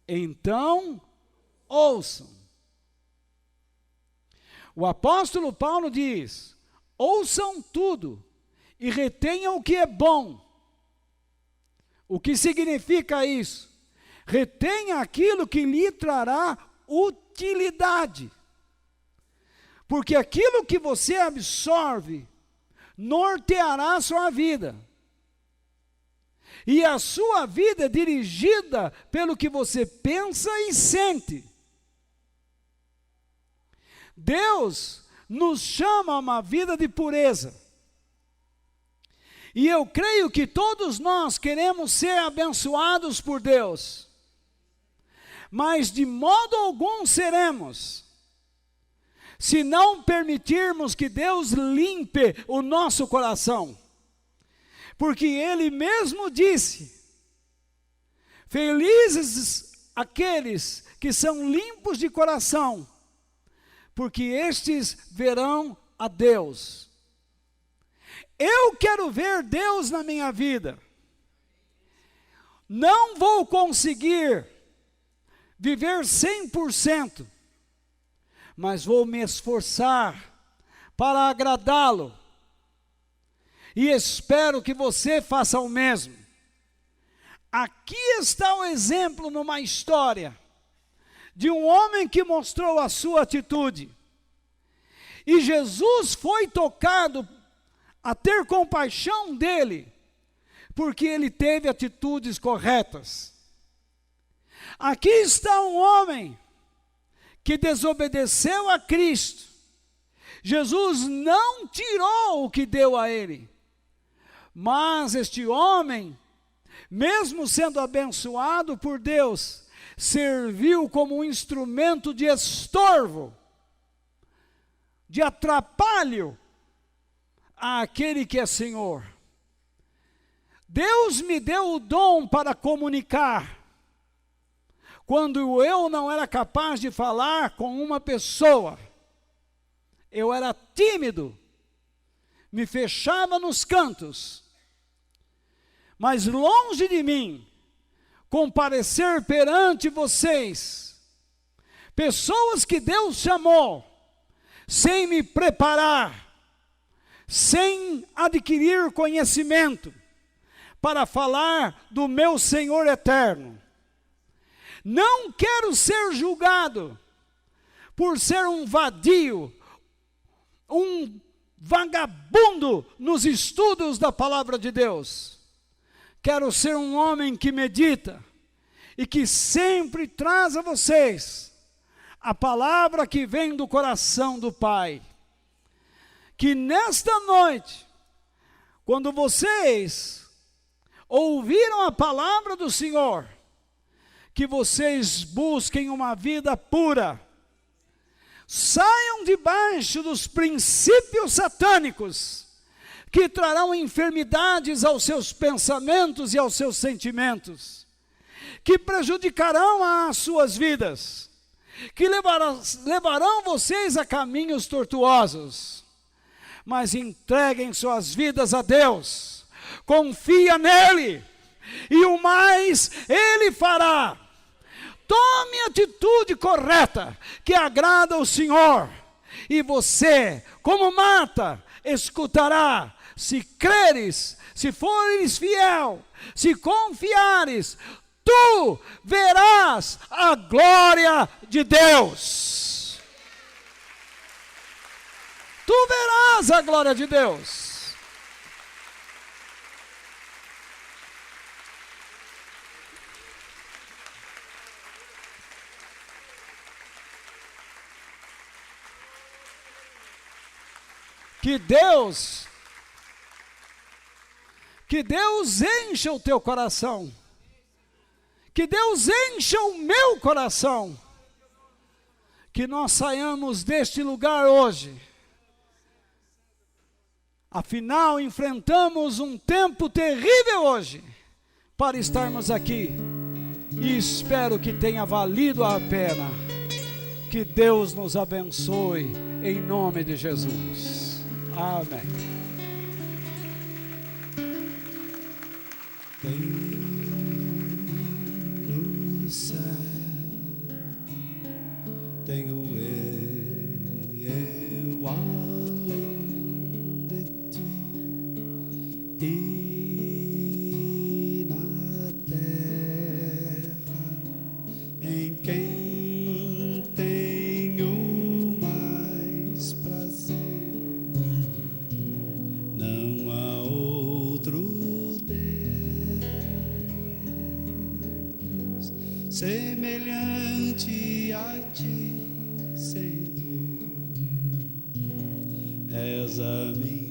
então ouçam. O apóstolo Paulo diz: ouçam tudo e retenham o que é bom. O que significa isso? Retenha aquilo que lhe trará utilidade. Porque aquilo que você absorve norteará a sua vida. E a sua vida é dirigida pelo que você pensa e sente. Deus nos chama a uma vida de pureza. E eu creio que todos nós queremos ser abençoados por Deus. Mas de modo algum seremos, se não permitirmos que Deus limpe o nosso coração. Porque Ele mesmo disse: felizes aqueles que são limpos de coração, porque estes verão a Deus. Eu quero ver Deus na minha vida. Não vou conseguir viver 100%, mas vou me esforçar para agradá-lo. E espero que você faça o mesmo. Aqui está o exemplo numa história de um homem que mostrou a sua atitude. E Jesus foi tocado a ter compaixão dele, porque ele teve atitudes corretas. Aqui está um homem que desobedeceu a Cristo. Jesus não tirou o que deu a ele, mas este homem, mesmo sendo abençoado por Deus, serviu como um instrumento de estorvo, de atrapalho àquele que é Senhor. Deus me deu o dom para comunicar, quando eu não era capaz de falar com uma pessoa. Eu era tímido, me fechava nos cantos, mas longe de mim comparecer perante vocês, pessoas que Deus chamou, sem me preparar, sem adquirir conhecimento, para falar do meu Senhor eterno. Não quero ser julgado por ser um vadio, um vagabundo nos estudos da palavra de Deus. Quero ser um homem que medita e que sempre traz a vocês a palavra que vem do coração do Pai. Que nesta noite, quando vocês ouviram a palavra do Senhor, que vocês busquem uma vida pura, saiam debaixo dos princípios satânicos, que trarão enfermidades aos seus pensamentos e aos seus sentimentos, que prejudicarão as suas vidas, que levarão vocês a caminhos tortuosos. Mas entreguem suas vidas a Deus, confia nele, e o mais Ele fará. Tome a atitude correta, que agrada ao Senhor, e você, como Marta, escutará. Se creres, se fores fiel, se confiares, tu verás a glória de Deus. Tu verás a glória de Deus. Que Deus encha o teu coração, que Deus encha o meu coração, que nós saiamos deste lugar hoje. Afinal, enfrentamos um tempo terrível hoje, para estarmos aqui, e espero que tenha valido a pena. Que Deus nos abençoe, em nome de Jesus. Amém. Tem no céu e na terra em quem tenho mais prazer. Não há outro Deus semelhante a ti, Senhor. És a minha